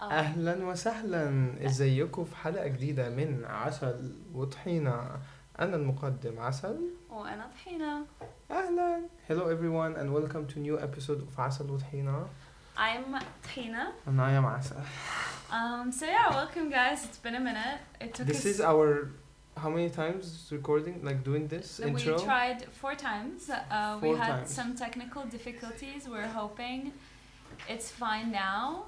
Um, اهلا وسهلا، ازيكم في حلقة جديدة من عسل وطحينة. انا المقدم عسل. وأنا طحينة. اهلا. Hello everyone and welcome to new episode of عسل وطحينة. I'm Tahina. and I am عسل. So yeah, welcome guys. It's been a minute. It took This us. is our how many times recording, like doing this We intro? tried 4 times. We 4 had times. some technical difficulties. We're hoping it's fine now.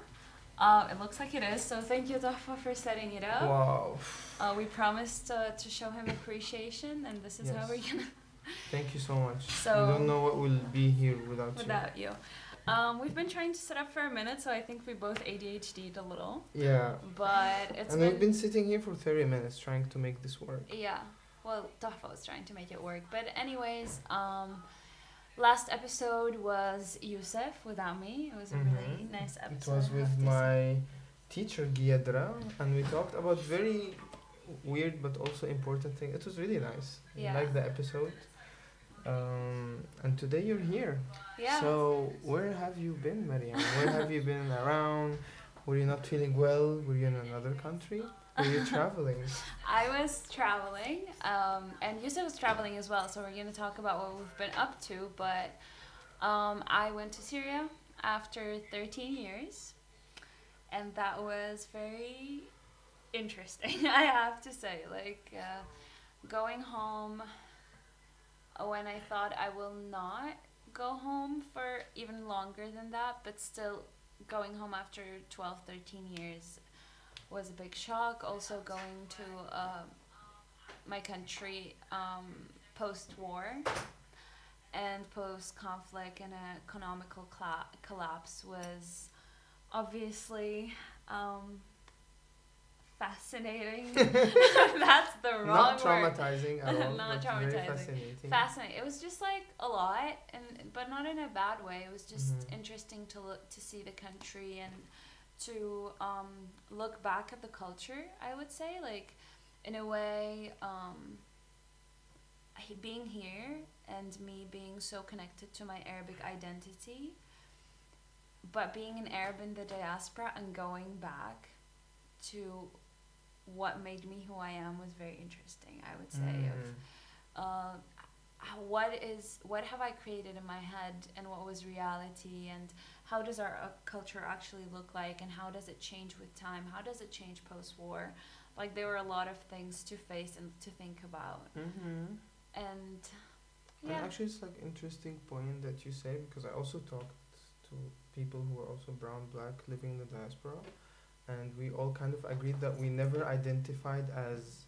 It looks like it is. So thank you, Tahfa, for setting it up. Wow. We promised to show him appreciation, and this is how Yes. we're gonna. Thank you so much. So- We don't know what will be here without you. Without you. We've been trying to set up for a minute, so I think we both ADHD'd a little. Yeah. But it's And we've been sitting here for 30 minutes trying to make this work. Yeah, well, Tahfa was trying to make it work. But anyways, last episode was Youssef without me. It was a really nice episode. It was I with have to my teacher Giedra, and we talked about very weird but also important things. It was really nice. Yeah. I like the episode. And today you're here. say. Yeah. So where have you been, Mariam? Where have you been around? Were you not feeling well? Were you in another country? Were you traveling? I was traveling, and Youssef was traveling as well. So we're going to talk about what we've been up to. But I went to Syria after 13 years, and that was very interesting, I have to say. Like, going home when I thought I will not go home for even longer than that, but still going home after 12, 13 years was a big shock. Also going to my country post-war and post-conflict and economical collapse was obviously fascinating. That's the wrong Not word. traumatizing at all. Not but very traumatizing. fascinating. Fascinating. It was just like a lot, but not in a bad way. It was just interesting to look to see the country and to look back at the culture. I would say, like, in a way, being here and me being so connected to my Arabic identity, but being an Arab in the diaspora and going back to what made me who I am was very interesting, I would say. What have I created in my head, and what was reality, and how does our culture actually look like, and how does it change with time, how does it change post-war? Like, there were a lot of things to face and to think about. And yeah. And actually, it's like interesting point that you say, because I also talked to people who are also brown, black, living in the diaspora, and we all kind of agreed that we never identified as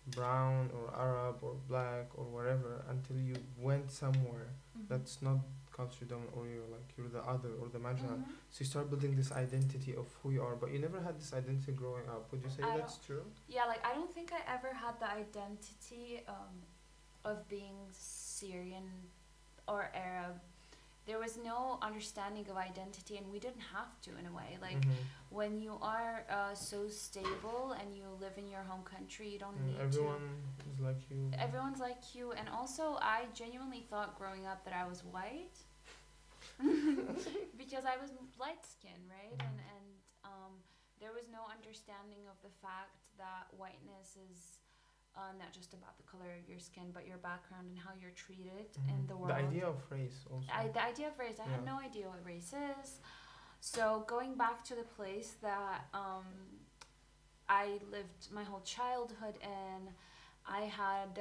brown or Arab or black or whatever until you went somewhere that's not culture dominant, or you're the other or the marginal. So you start building this identity of who you are, but you never had this identity growing up. Would you say that's true? Yeah, like, I don't think I ever had the identity of being Syrian or Arab. There was no understanding of identity, and we didn't have to, in a way. Like, when you are so stable and you live in your home country, you don't need everyone is like you. Everyone's like you. And also, I genuinely thought growing up that I was white because I was light skinned, right? And there was no understanding of the fact that whiteness is not just about the color of your skin, but your background and how you're treated in the world. The idea of race also. The idea of race. I had no idea what race is. So going back to the place that I lived my whole childhood in, I had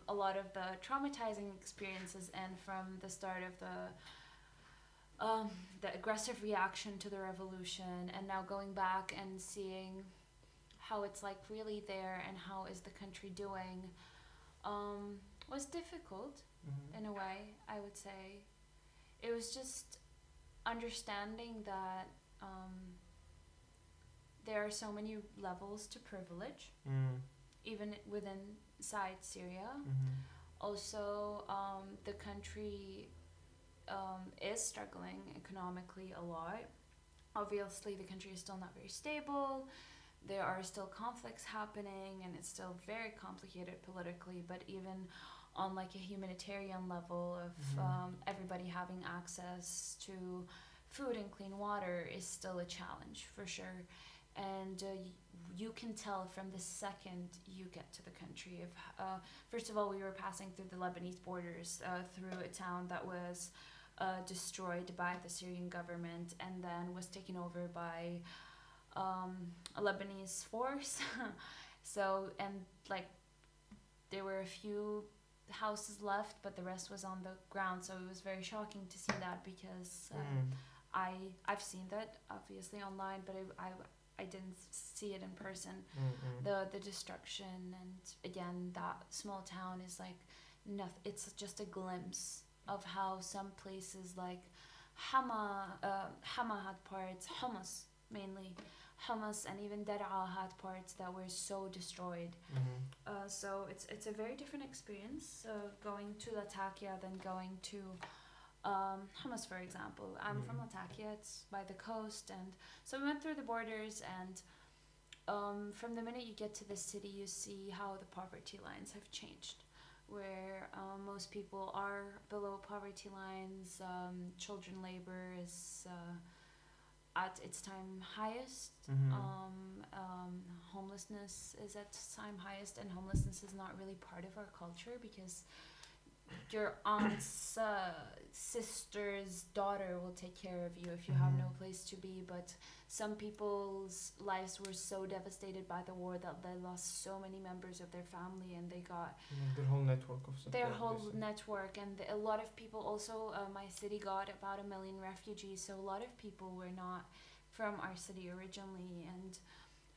a lot of the traumatizing experiences, and from the start of the aggressive reaction to the revolution, and now going back and seeing how it's like really there and how is the country doing, was difficult in a way, I would say. It was just understanding that there are so many levels to privilege, even within inside Syria. Also, the country is struggling economically a lot. Obviously, the country is still not very stable. There are still conflicts happening, and it's still very complicated politically, but even on like a humanitarian level of everybody having access to food and clean water is still a challenge for sure. And you can tell from the second you get to the country. If first of all, we were passing through the Lebanese borders through a town that was destroyed by the Syrian government and then was taken over by a Lebanese force. So, and like there were a few houses left, but the rest was on the ground. So it was very shocking to see that because I've seen that obviously online, but I didn't see it in person. The destruction, and again that small town is like nothing. It's just a glimpse of how some places like Hama had parts, Hummus mainly, Hummus, and even Dar'a had parts that were so destroyed. So it's a very different experience going to Latakia than going to Hummus, for example. I'm from Latakia, it's by the coast, and so we went through the borders, and from the minute you get to the city, you see how the poverty lines have changed, where most people are below poverty lines. Children labor is at its time highest. Homelessness is at its time highest, and homelessness is not really part of our culture because your aunt's sister's daughter will take care of you if you have no place to be. But some people's lives were so devastated by the war that they lost so many members of their family, and they got their whole network of support. Their whole network, and a lot of people also. My city got about 1 million refugees, so a lot of people were not from our city originally, and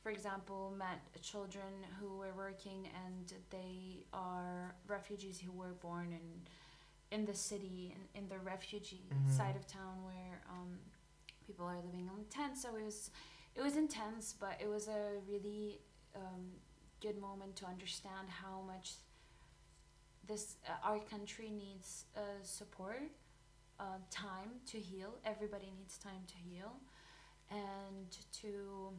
for example, met children who were working, and they are refugees who were born in the city, in the refugee side of town where people are living in tents. So it was intense, but it was a really good moment to understand how much this our country needs support, time to heal. Everybody needs time to heal, and to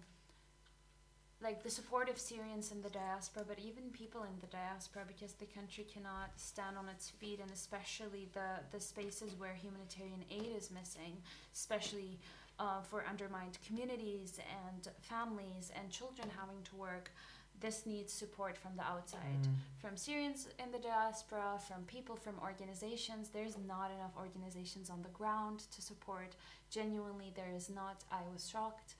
like the support of Syrians in the diaspora, but even people in the diaspora, because the country cannot stand on its feet, and especially the spaces where humanitarian aid is missing, especially for undermined communities and families and children having to work. This needs support from the outside, from Syrians in the diaspora, from people, from organizations. There's not enough organizations on the ground to support. Genuinely, there is not. I was shocked.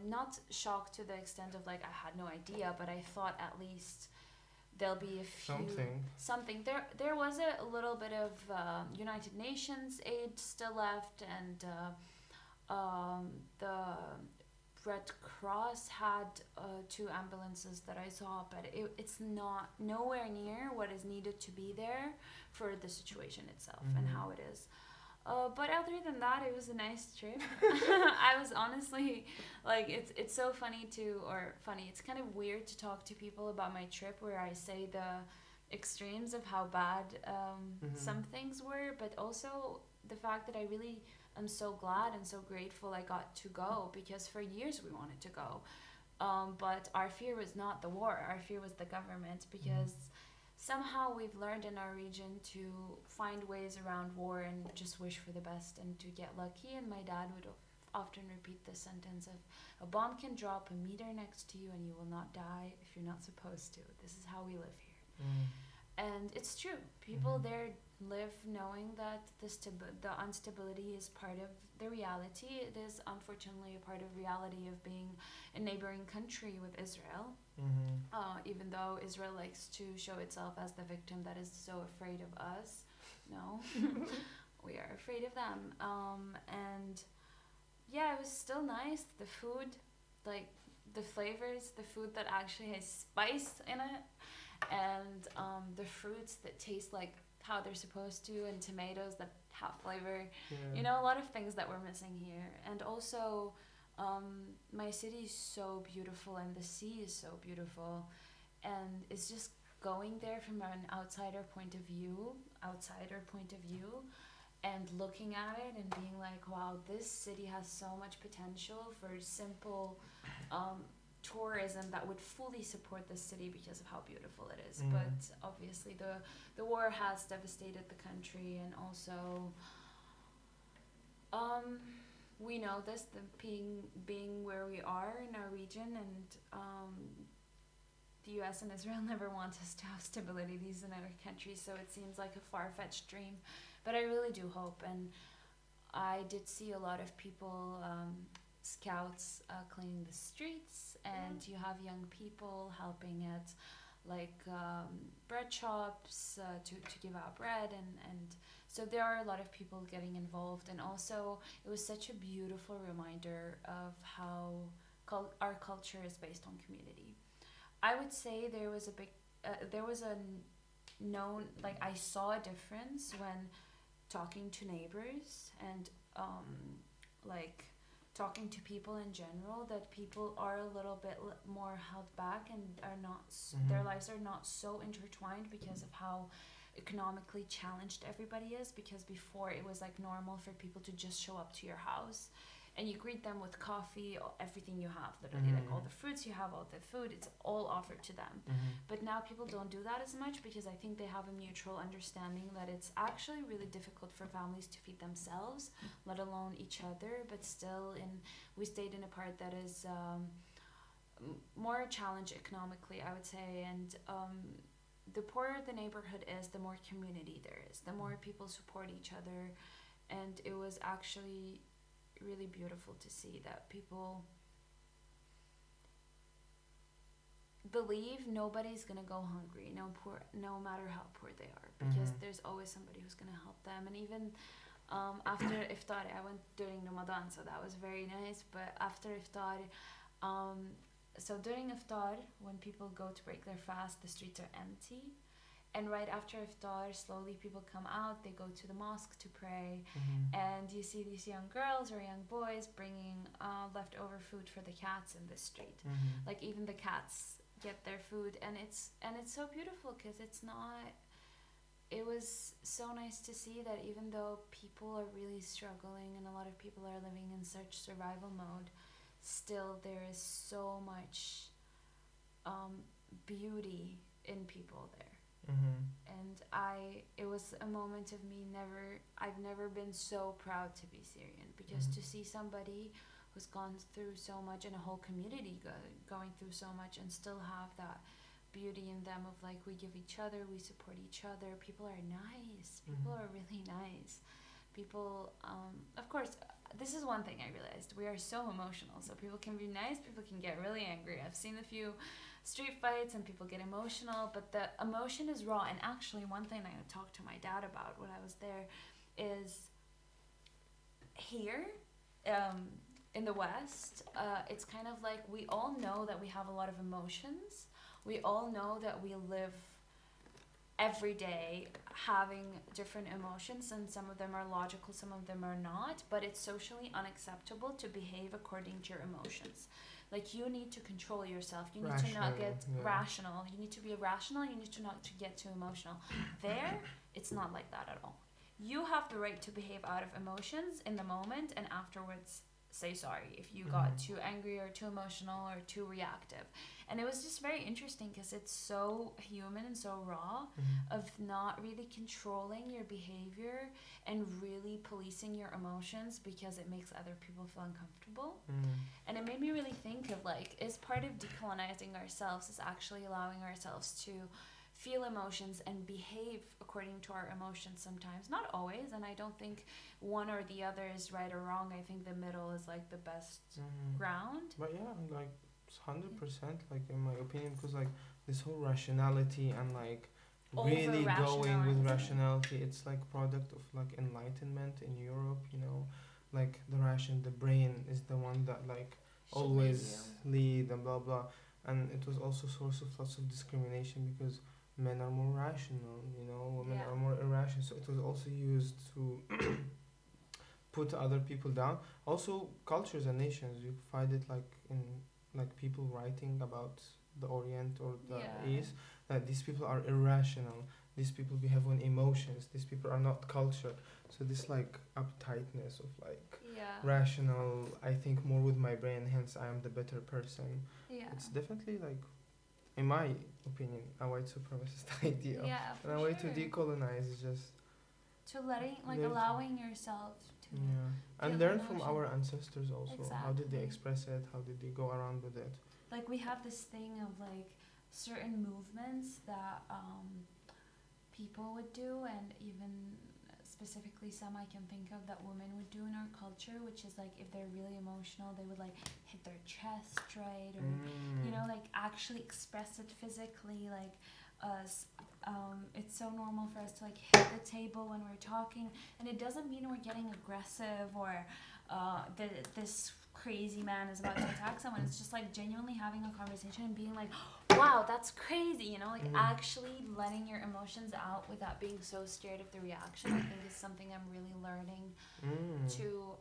Not shocked to the extent of like I had no idea, but I thought at least there'll be a few something. There was a little bit of United Nations aid still left, and the Red Cross had 2 ambulances that I saw, but it's not nowhere near what is needed to be there for the situation itself and how it is. But other than that, it was a nice trip. I was honestly, like, it's so funny it's kind of weird to talk to people about my trip where I say the extremes of how bad some things were, but also the fact that I really am so glad and so grateful I got to go, because for years we wanted to go. But our fear was not the war, our fear was the government, because somehow we've learned in our region to find ways around war and just wish for the best and to get lucky. And my dad would often repeat the sentence of, a bomb can drop a meter next to you and you will not die if you're not supposed to. This is how we live here. And it's true. People there live knowing that the instability is part of the reality. It is unfortunately a part of reality of being a neighboring country with Israel. Even though Israel likes to show itself as the victim that is so afraid of us. No, we are afraid of them. And yeah, it was still nice. The food, like the flavors, the food that actually has spice in it, and the fruits that taste like how they're supposed to, and tomatoes that have flavor. You know, a lot of things that we're missing here. And also my city is so beautiful, and the sea is so beautiful, and it's just going there from an outsider point of view, and looking at it and being like, wow, this city has so much potential for simple tourism that would fully support the city because of how beautiful it is. But obviously the war has devastated the country, and also we know this, the being where we are in our region, and the U.S. and Israel never want us to have stability. These in other countries, so it seems like a far-fetched dream, but I really do hope. And I did see a lot of people, scouts, cleaning the streets, and you have young people helping at like bread shops, to give out bread, and so there are a lot of people getting involved. And also it was such a beautiful reminder of how our culture is based on community. I would say there was a known, like, I saw a difference when talking to neighbors and like talking to people in general, that people are a little bit more held back and are not their lives are not so intertwined because of how economically challenged everybody is. Because before it was like normal for people to just show up to your house and you greet them with coffee, or everything you have, literally, like all the fruits you have, all the food, it's all offered to them. But now people don't do that as much because I think they have a mutual understanding that it's actually really difficult for families to feed themselves, let alone each other. But still, we stayed in a part that is more a challenge economically, I would say. And the poorer the neighborhood is, the more community there is, the more people support each other. And it was actually really beautiful to see that people believe nobody's gonna go hungry, no matter how poor they are, because there's always somebody who's gonna help them. And even after iftar, I went during Ramadan, so that was very nice. But after iftar, so during iftar, when people go to break their fast, the streets are empty. And right after iftar, slowly people come out, they go to the mosque to pray, and you see these young girls or young boys bringing leftover food for the cats in the street. Like, even the cats get their food, and it's so beautiful because it was so nice to see that even though people are really struggling and a lot of people are living in such survival mode, still there is so much beauty in people there. And it was a moment of me I've never been so proud to be Syrian, because to see somebody who's gone through so much, and a whole community going through so much, and still have that beauty in them of like, we give each other, we support each other, people are nice, people are really nice. People, of course, this is one thing I realized, we are so emotional, so people can be nice, people can get really angry. I've seen a few street fights and people get emotional, but the emotion is raw. And actually, one thing I talked to my dad about when I was there is, here in the West, it's kind of like, we all know that we have a lot of emotions, we all know that we live every day having different emotions, and some of them are logical, some of them are not, but it's socially unacceptable to behave according to your emotions. Like, you need to control yourself, you need to not get rational, you need to be irrational, you need to not to get too emotional. There, it's not like that at all. You have the right to behave out of emotions in the moment, and afterwards say sorry if you got too angry or too emotional or too reactive. And it was just very interesting because it's so human and so raw, of not really controlling your behavior and really policing your emotions because it makes other people feel uncomfortable. And it made me really think of, like, is part of decolonizing ourselves is actually allowing ourselves to feel emotions and behave according to our emotions sometimes, not always. And I don't think one or the other is right or wrong. I think the middle is like the best ground. But yeah, like 100%, like, in my opinion, because like this whole rationality and like really going with rationality, it's like product of like enlightenment in Europe, like the brain is the one that like always lead and blah blah. And it was also source of lots of discrimination because men are more rational, women are more irrational. So it was also used to put other people down. Also, cultures and nations, you find it like in like people writing about the Orient or the East, that these people are irrational. These people behave on emotions. These people are not cultured. So this like uptightness of like rational, I think more with my brain, hence I am the better person. It's definitely like, in my opinion, a white supremacist idea. And a way to decolonize is just to allowing yourself to Yeah. And feel learn from emotion. our ancestors also. How did they Exactly. express it? How did they go around with it? Like we have this thing of like certain movements that people would do, and even specifically some I can think of that women would do in our culture, which is like if they're really emotional, they would like hit their chest, right, or you Mm. know, like actually express it physically, like us. It's so normal for us to like hit the table when we're talking, and it doesn't mean we're getting aggressive or this crazy man is about to attack someone. It's just like genuinely having a conversation and being like, wow, that's crazy, you know, like Mhm. actually letting your emotions out without being so scared of the reaction. I think is something I'm really learning Mm. to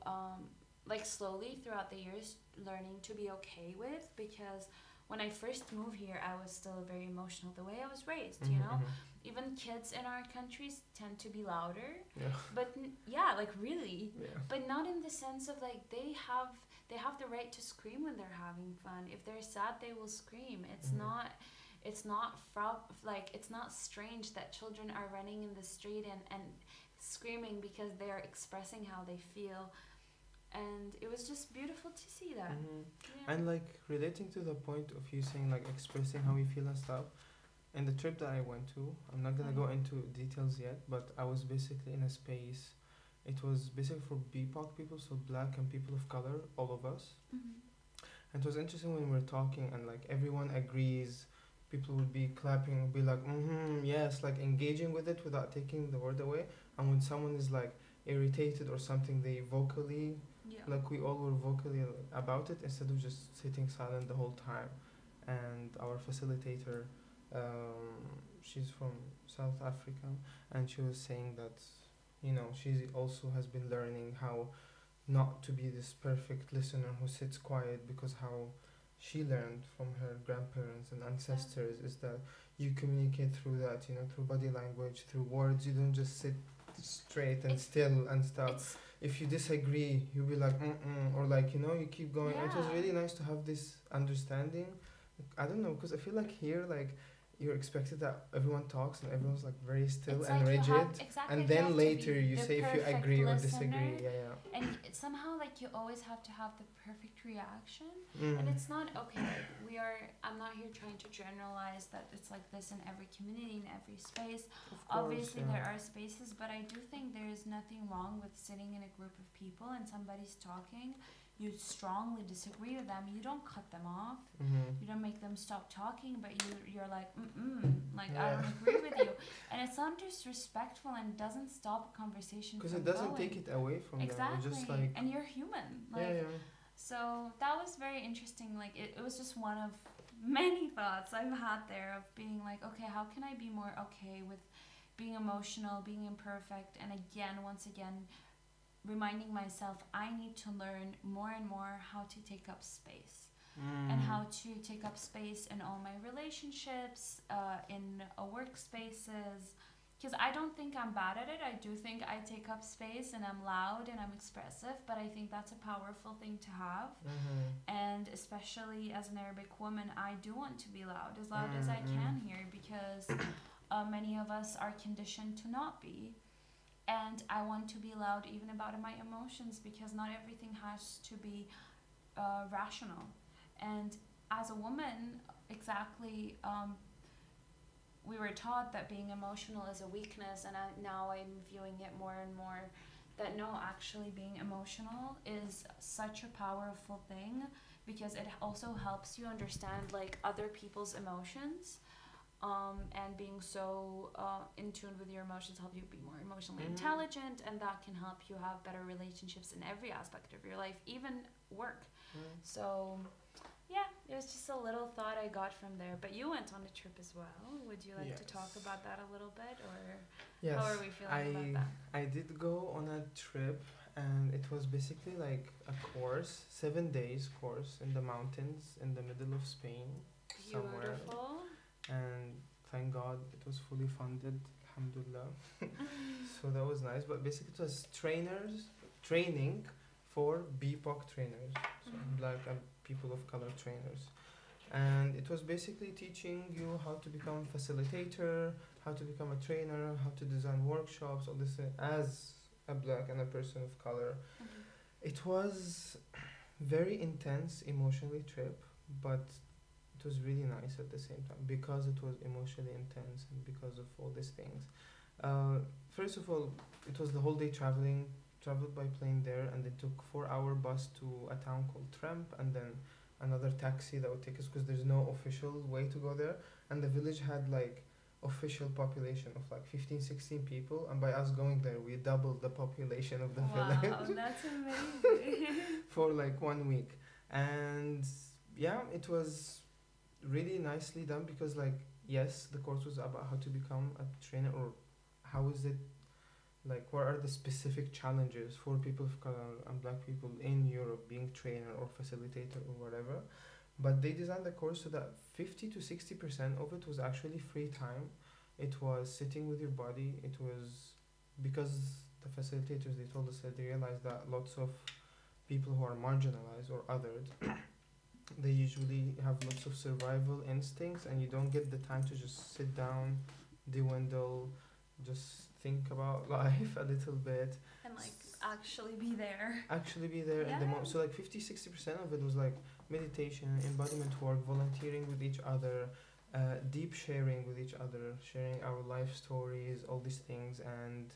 like slowly throughout the years, learning to be okay with, because when I first moved here I was still very emotional the way I was raised, you Mhm. know. Mhm. Even kids in our countries tend to be louder, Yeah. but yeah, like really, Yeah. but not in the sense of like they have the right to scream when they're having fun. If they're sad, they will scream. Mhm. It's not like it's not strange that children are running in the street and screaming because they are expressing how they feel. And it was just beautiful to see that. Mhm. Yeah. And like relating to the point of you saying like expressing how you feel and stuff. In the trip that I went to, I'm not gonna go into details yet, but I was basically in a space. It was basically for BIPOC people, so black and people of color, all of us. Mhm. And it was interesting when we were talking and like everyone agrees. People would be clapping, would be like, yes, like engaging with it without taking the word away. And when someone is like irritated or something, they vocally, Yeah. like we all were vocally about it instead of just sitting silent the whole time. And our facilitator, she's from South Africa, and she was saying that, she also has been learning how not to be this perfect listener who sits quiet, because how she learned from her grandparents and ancestors is that you communicate through that, through body language, through words. You don't just sit straight and It's still and stuff. it's If you disagree, you'll be like or like, you keep going. And it was yeah. really nice to have this understanding. I don't know, because I feel like here, like, you're expected that everyone talks and everyone's like very still It's and like you have rigid, exactly and like you then have to later be you the say if you perfect agree or listener, disagree. Yeah, and somehow like you always have to have the perfect reaction. yeah. And it's not okay, like I'm not here trying to generalize that it's like this in every community, in every space. Of course, Obviously yeah. there are spaces, but I do think there is nothing wrong with sitting in a group of people and somebody's talking, you strongly disagree with them, you don't cut them off, you don't make them stop talking, but you're like like I Yeah. don't agree with you. And it's not disrespectful and doesn't stop a conversation Because from it doesn't going. take it away from them. It's just Exactly. like, And you're human. yeah, Like, yeah. so that was very interesting. Like, it was just one of many thoughts I've had there of being like, okay, how can I be more okay with being emotional, being imperfect? And again, once again, reminding myself I need to learn more and more how to take up space. And how to take up space in all my relationships, in workspaces. Because I don't think I'm bad at it. I do think I take up space and I'm loud and I'm expressive, but I think that's a powerful thing to have. And especially as an Arabic woman, I do want to be loud as I can here, because many of us are conditioned to not be. And I want to be loud even about my emotions, because not everything has to be rational. And as a woman, exactly, we were taught that being emotional is a weakness, and now I'm viewing it more and more that no, actually being emotional is such a powerful thing, because it also helps you understand like other people's emotions. And being so in tune with your emotions help you be more emotionally intelligent, and that can help you have better relationships in every aspect of your life, even work. So yeah, it was just a little thought I got from there. But you went on a trip as well. Would you like to talk about that a little bit, or Yes, how are we feeling about that? I did go on a trip, and it was basically like a course, 7 days course in the mountains in the middle of Spain, somewhere. Beautiful. And thank God it was fully funded, alhamdulillah. So that was nice. But basically it was training for BIPOC trainers, so black and people of color trainers. And it was basically teaching you how to become a facilitator, how to become a trainer, how to design workshops, all this as a black and a person of color. Mhm. It was very intense emotionally trip, but it was really nice at the same time because it was emotionally intense and because of all these things. Uh, First of all, it was the whole day traveling. Traveled by plane there, and then took 4 hour bus to a town called Tremp, and then another taxi that would take us because there's no official way to go there, and the village had like official population of like 15, 16 people, and by us going there we doubled the population of the Wow, village that's amazing. for like 1 week. And yeah, it was really nicely done because like yes, the course was about how to become a trainer, or how is it, like what are the specific challenges for people of color and black people in Europe being trainer or facilitator or whatever. But they designed the course so that 50 to 60% of it was actually free time. It was sitting with your body. It was because the facilitators, they told us that they realized that lots of people who are marginalized or othered, they usually have lots of survival instincts, and you don't get the time to just sit down, dwindle, just think about life a little bit, And like actually be there. actually be there in the Yeah. moment. So like 50-60% of it was like meditation, embodiment work, volunteering with each other, deep sharing with each other, sharing our life stories, all these things. And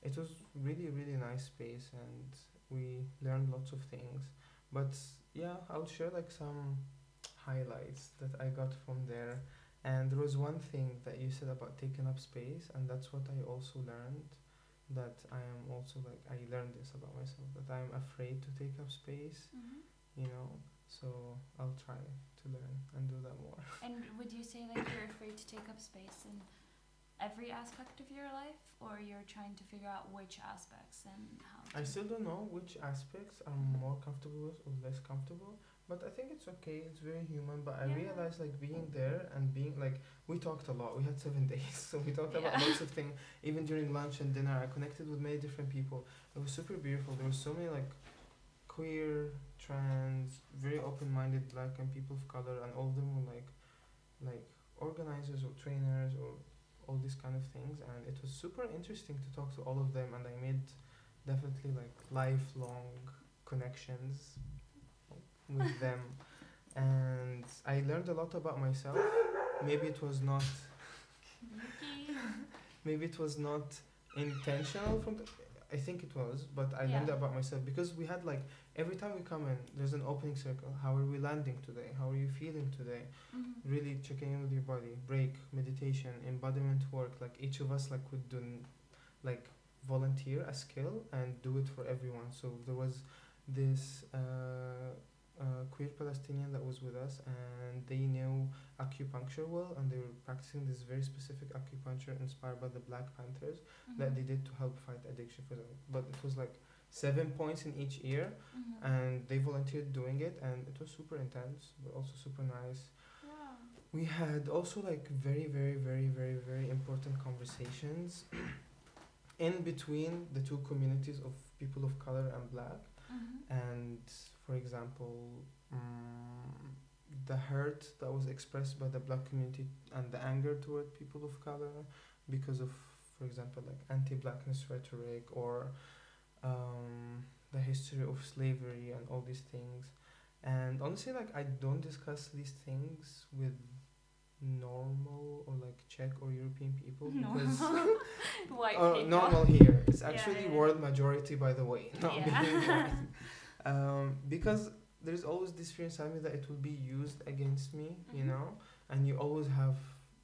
it was really really nice space, and we learned lots of things. But yeah, I'll share like some highlights that I got from there. And there was one thing that you said about taking up space, and that's what I also learned, that I am also like, I learned this about myself, that I'm afraid to take up space, Mhm. you know. So I'll try to learn and do that more. And would you say like you're afraid to take up space in every aspect of your life, or you're trying to figure out which aspects and how I to? still don't know which aspects I'm more comfortable with or less comfortable, but I think it's okay. It's very human. But I Yeah. realized like being there and being like, we talked a lot. We had 7 days, so we talked about Yeah. lots of things. Even during lunch and dinner, I connected with many different people. It was super beautiful. There was so many like queer, trans, very open-minded black and people of color, and all of them were like organizers or trainers or all these kind of things. And it was super interesting to talk to all of them, and I made definitely like lifelong connections with them. And I learned a lot about myself. Maybe it was not Yuki. maybe it was not intentional from the, I think it was, but I learned Yeah. about myself because we had like every time we come in, there's an opening circle. How are we landing today? How are you feeling today? Mhm. Really checking in with your body. Break, meditation, embodiment work. Like each of us like would do like volunteer a skill and do it for everyone. So there was this queer Palestinian that was with us, and they knew acupuncture well, and they were practicing this very specific acupuncture inspired by the Black Panthers that they Mhm. did to help fight addiction for them. But it was like 7 points in each ear, Mhm. and they volunteered doing it, and it was super intense, but also super nice. Wow. We had also like very, very, very, very, very important conversations in between the two communities of people of color and black. Mhm. And for example, the hurt that was expressed by the black community and the anger toward people of color because of, for example, like anti-blackness rhetoric, or the history of slavery and all these things. And honestly, like I don't discuss these things with normal or like Czech or European people because Normal. White people. normal here. It's Yeah, actually yeah. world majority, by the way, not being Yeah. white. Because there's always this fear inside me that it will be used against me, you Mhm. know, and you always have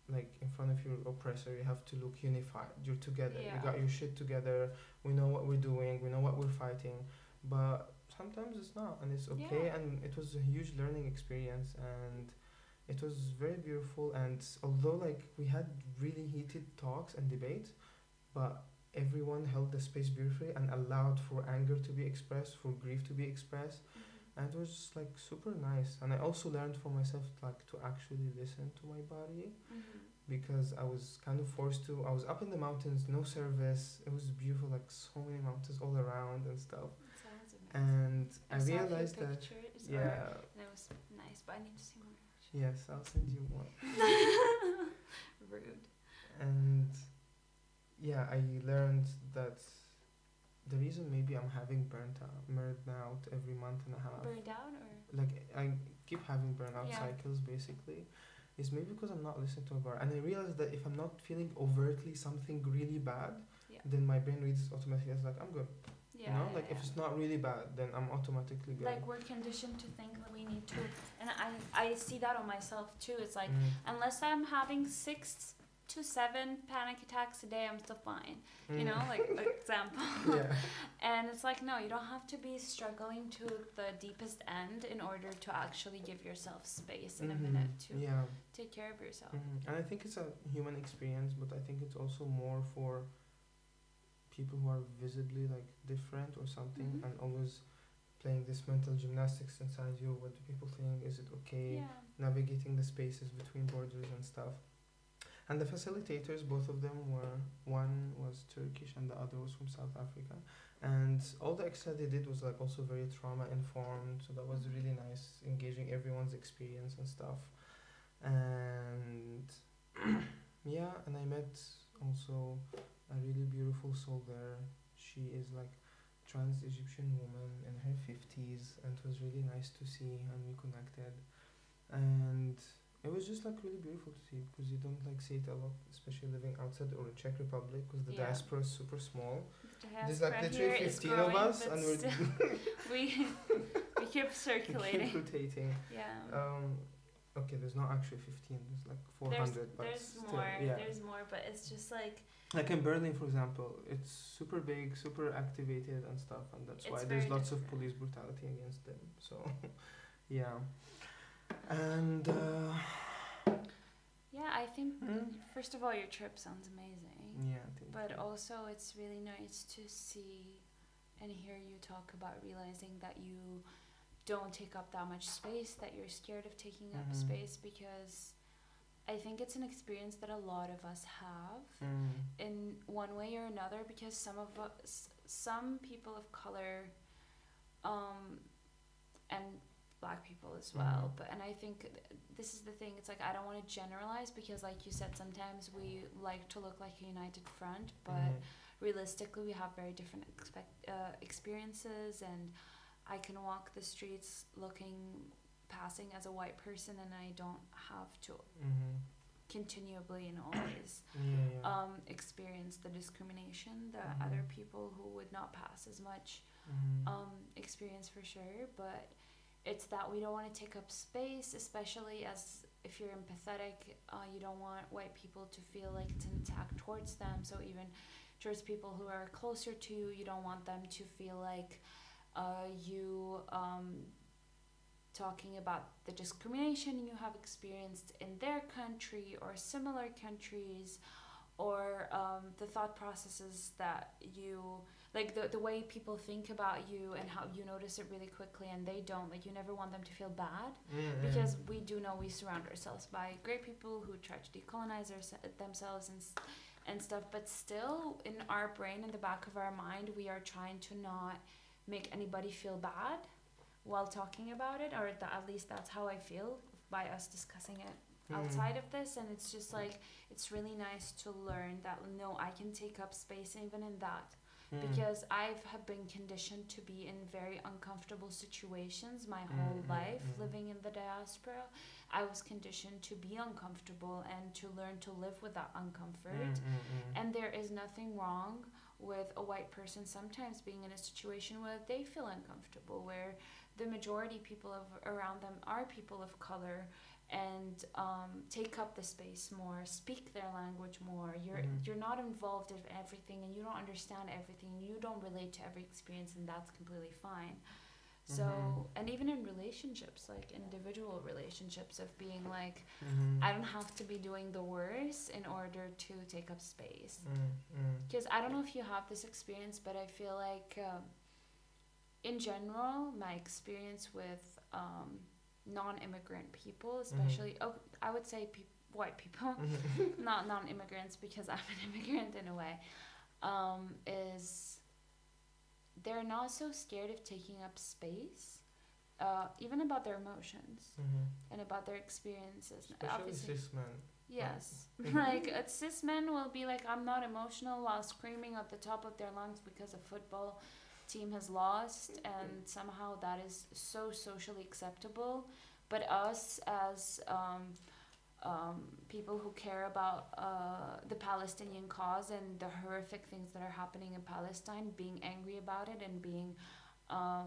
like in front of your oppressor, you have to look unified. You're together. You Yeah. got your shit together. We know what we're doing. We know what we're fighting, but sometimes it's not, and it's okay. Yeah. And it was a huge learning experience, and it was very beautiful. And although like we had really heated talks and debates, but everyone held the space beautifully and allowed for anger to be expressed, for grief to be expressed, Mhm. and it was just like super nice. And I also learned for myself like to actually listen to my body, Mhm. because I was kind of forced to. I was up in the mountains, no service. It was beautiful, like so many mountains all around and stuff. It sounds amazing. And I I saw a few realized that pictures, yeah, and it was nice, but I need to see more. yes, I'll send you one. Rude. And yeah, I learned that the reason maybe I'm having burnt out every month and a half, Burned out or like I keep having burnout yeah. cycles basically, is maybe because I'm not listening to my body. And I realize that if I'm not feeling overtly something really bad, Yeah. then my brain reads automatically as like I'm good. Yeah, You know, yeah, like if yeah. it's not really bad, then I'm automatically good. Like we're conditioned to think that we need to, and I see that on myself too. It's like Mm. unless I'm having 6 to 7 panic attacks a day, I'm still fine. You know, Mm. like example. Yeah. And it's like no, you don't have to be struggling to the deepest end in order to actually give yourself space in a minute to Yeah. take care of yourself. And I think it's a human experience, but I think it's also more for people who are visibly like different or something, Mhm. and always playing this mental gymnastics inside you. What do people think? Is it okay? Yeah. Navigating the spaces between borders and stuff. And the facilitators, both of them were, one was Turkish and the other was from South Africa. And all the extra they did was like also very trauma informed, so that was really nice, engaging everyone's experience and stuff. And yeah, and I met also a really beautiful soul there. She is like trans Egyptian woman in her 50s, and it was really nice to see, and we connected. And it was just like really beautiful to see, because you don't like see it a lot, especially living outside or in Czech Republic, because the Yeah. diaspora is super small. The There's like diaspora literally here is 15 growing, of us, but and we're still we we keep we circulating. keep rotating. Yeah. Okay, there's not actually 15. There's like There's 400, but there's still, more. yeah. There's more, but it's just like Like in Berlin, for example, it's super big, super activated and stuff, and that's why it's there's very lots of different. police brutality against them. So, yeah. And Yeah, I think mm, first of all your trip sounds amazing, yeah, thank but you. also it's really nice to see and hear you talk about realizing that you don't take up that much space, that you're scared of taking up Mhm. space because I think it's an experience that a lot of us have Mm. in one way or another because some of us, some people of color, um, and black people as well. Mhm. But and I think this is the thing. It's like I don't want to generalize because, like you said, sometimes we like to look like a united front, but Mhm. realistically, we have very different experiences. And I can walk the streets passing as a white person, and I don't have to Mhm. continually and always Yeah, yeah. experience the discrimination that Mhm. other people who would not pass as much Mhm. experience for sure. But it's that we don't want to take up space, especially as if you're empathetic, you don't want white people to feel like it's an attack towards them. So even towards people who are closer to you, you don't want them to feel like you talking about the discrimination you have experienced in their country or similar countries, or the thought processes that you like, the way people think about you and how you notice it really quickly and they don't. Like you never want them to feel bad Mhm. because we do know we surround ourselves by great people who try to decolonize themselves and stuff, but still in our brain, in the back of our mind, we are trying to not make anybody feel bad while talking about it, or at least that's how I feel by us discussing it outside of this. And it's just like it's really nice to learn that no, I can take up space even in that, because have been conditioned to be in very uncomfortable situations my whole life. Living in the diaspora, I was conditioned to be uncomfortable and to learn to live with that uncomfort. And there is nothing wrong with a white person sometimes being in a situation where they feel uncomfortable, where the majority people around them are people of color, and take up the space more, speak their language more. You're not involved in everything, and you don't understand everything, and you don't relate to every experience, and that's completely fine. So, and even in relationships, like individual relationships, of being like, I don't have to be doing the worst in order to take up space. Because I don't know if you have this experience, but I feel like in general, my experience with non-immigrant people, especially, I would say white people, not non-immigrants, because I'm an immigrant in a way, is they're not so scared of taking up space, even about their emotions Mm-hmm. and about their experiences. Especially Obviously, cis men. yes. Like, Like cis men will be like, I'm not emotional while screaming at the top of their lungs because a football team has lost, and somehow that is so socially acceptable. But us as people who care about the Palestinian cause and the horrific things that are happening in Palestine, being angry about it and uh,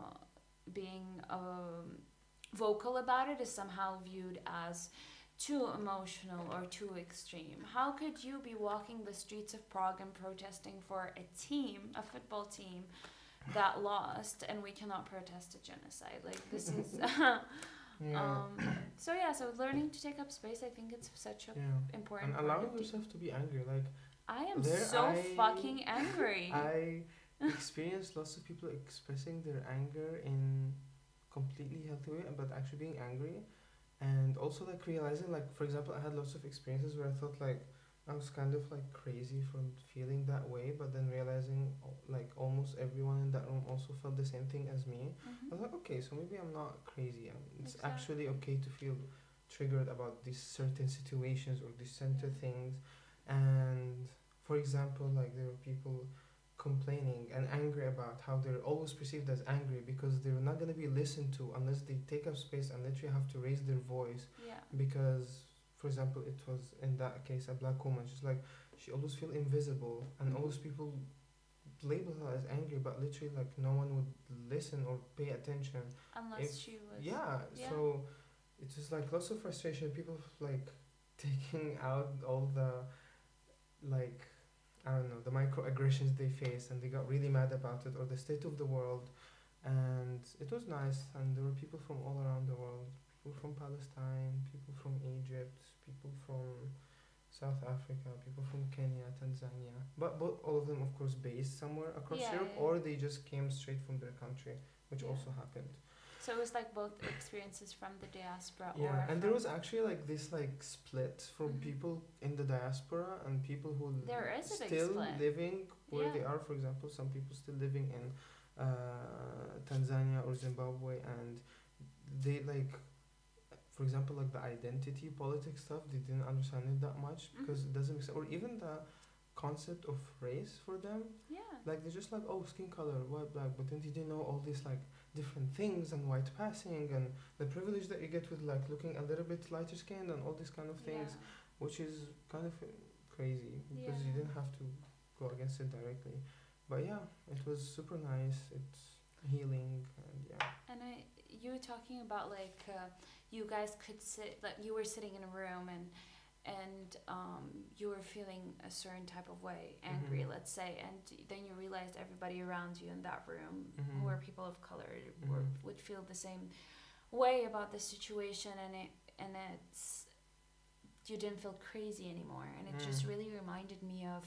being vocal about it is somehow viewed as too emotional or too extreme. How could you be walking the streets of Prague and protesting for a team, a football team, that lost, and we cannot protest a genocide? Like, this is. yeah. So yeah, so learning to take up space, I think it's such a Yeah. important And part allowing of the. yourself to be angry. Like, I am there so fucking angry. I experienced lots of people expressing their anger in completely healthy way, but actually being angry, and also like realizing, like, for example, I had lots of experiences where I thought like I was kind of like crazy for feeling that way, but then realizing like almost everyone in that room also felt the same thing as me. I was like, okay, so maybe I'm not crazy. It's actually Exactly. okay to feel triggered about these certain situations or these Yeah. certain things. And for example, like there were people complaining and angry about how they're always perceived as angry because they're not going to be listened to unless they take up space and literally have to raise their voice. Yeah. Because for example, it was in that case a black woman, she's like, she always feel invisible, and always people label her as angry, but literally like no one would listen or pay attention. If Unless she was. yeah, Yeah. so it's just like lots of frustration, people like taking out all the, like, I don't know, the microaggressions they face, and they got really mad about it, or the state of the world. And it was nice, and there were people from all around the world, people from Palestine, people from Egypt, people from South Africa, people from Kenya, Tanzania, but all of them, of course, based somewhere across Yeah, Europe, yeah, or they just came straight from their country, which yeah. also happened. So it was like both experiences from the diaspora Yeah, or and there from. was actually like this like split from Mhm. people in the diaspora and people who There is a big still split. living where Yeah. they are. For example, some people still living in Tanzania or Zimbabwe, and they like, for example, like the identity politics stuff, they didn't understand it that much because it doesn't make sense. Or even the concept of race for them, Yeah. like they're just like, oh, skin color, white, black, but then they didn't know all these like different things and white passing and the privilege that you get with like looking a little bit lighter skinned and all these kind of Yeah. things, which is kind of crazy because you Yeah. didn't have to go against it directly. But yeah, it was super nice. It's healing, and yeah. And you were talking about like you guys could sit, like you were sitting in a room and you were feeling a certain type of way, angry, Mhm. let's say, and then you realized everybody around you in that room Mhm. who were people of color Mhm. would feel the same way about the situation, and it's you didn't feel crazy anymore, and it just Mm. really reminded me of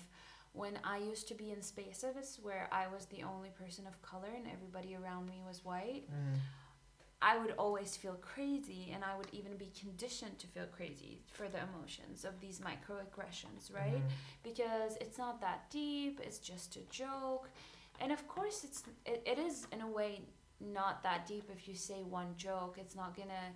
when I used to be in spaces where I was the only person of color and everybody around me was white. Mm. I would always feel crazy, and I would even be conditioned to feel crazy for the emotions of these microaggressions, right? Mhm. Because it's not that deep, it's just a joke. And of course it is in a way not that deep. If you say one joke, it's not gonna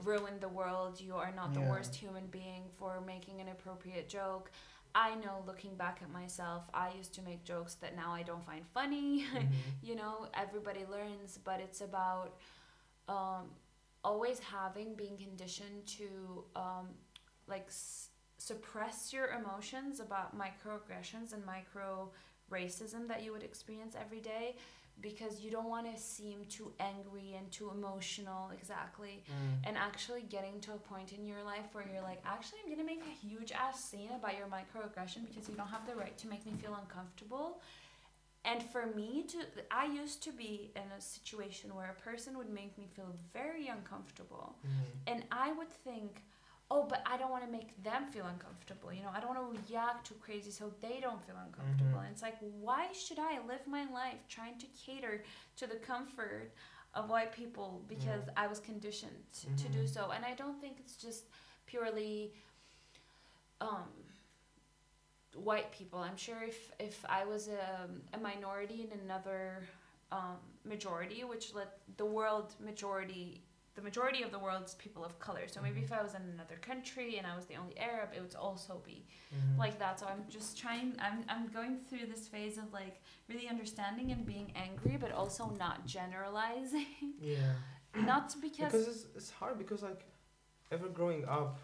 ruin the world. You are not the Yeah. worst human being for making an appropriate joke. I know, looking back at myself, I used to make jokes that now I don't find funny. Mhm. You know, everybody learns, but it's about um, always being conditioned to like suppress your emotions about microaggressions and micro racism that you would experience every day, because you don't want to seem too angry and too emotional, exactly. Mm. And actually getting to a point in your life where you're like, actually, I'm gonna make a huge ass scene about your microaggression because you don't have the right to make me feel uncomfortable. And for me to, I used to be in a situation where a person would make me feel very uncomfortable, Mhm. and I would think, oh, but I don't want to make them feel uncomfortable. You know, I don't want to react too crazy so they don't feel uncomfortable. Mhm. And it's like, why should I live my life trying to cater to the comfort of white people because Yeah. I was conditioned to do Mhm. so? And I don't think it's just purely um, white people. I'm sure if I was a minority in another majority, which let the world majority. The majority of the world's people of color. So maybe if I was in another country and I was the only Arab, it would also be like that. So I'm just trying. I'm going through this phase of like really understanding and being angry, but also not generalizing. Yeah. Not because Because it's hard because like ever growing up,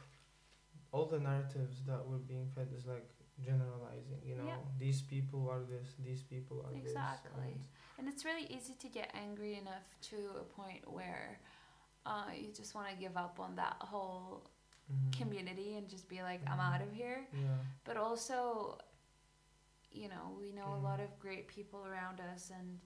all the narratives that we're being fed is like generalizing. You know, Yeah. these people are this, these people are Exactly. this. And it's really easy to get angry enough to a point where you just want to give up on that whole community and just be like, I'm out of here. Yeah. But also, you know, we know a lot of great people around us, and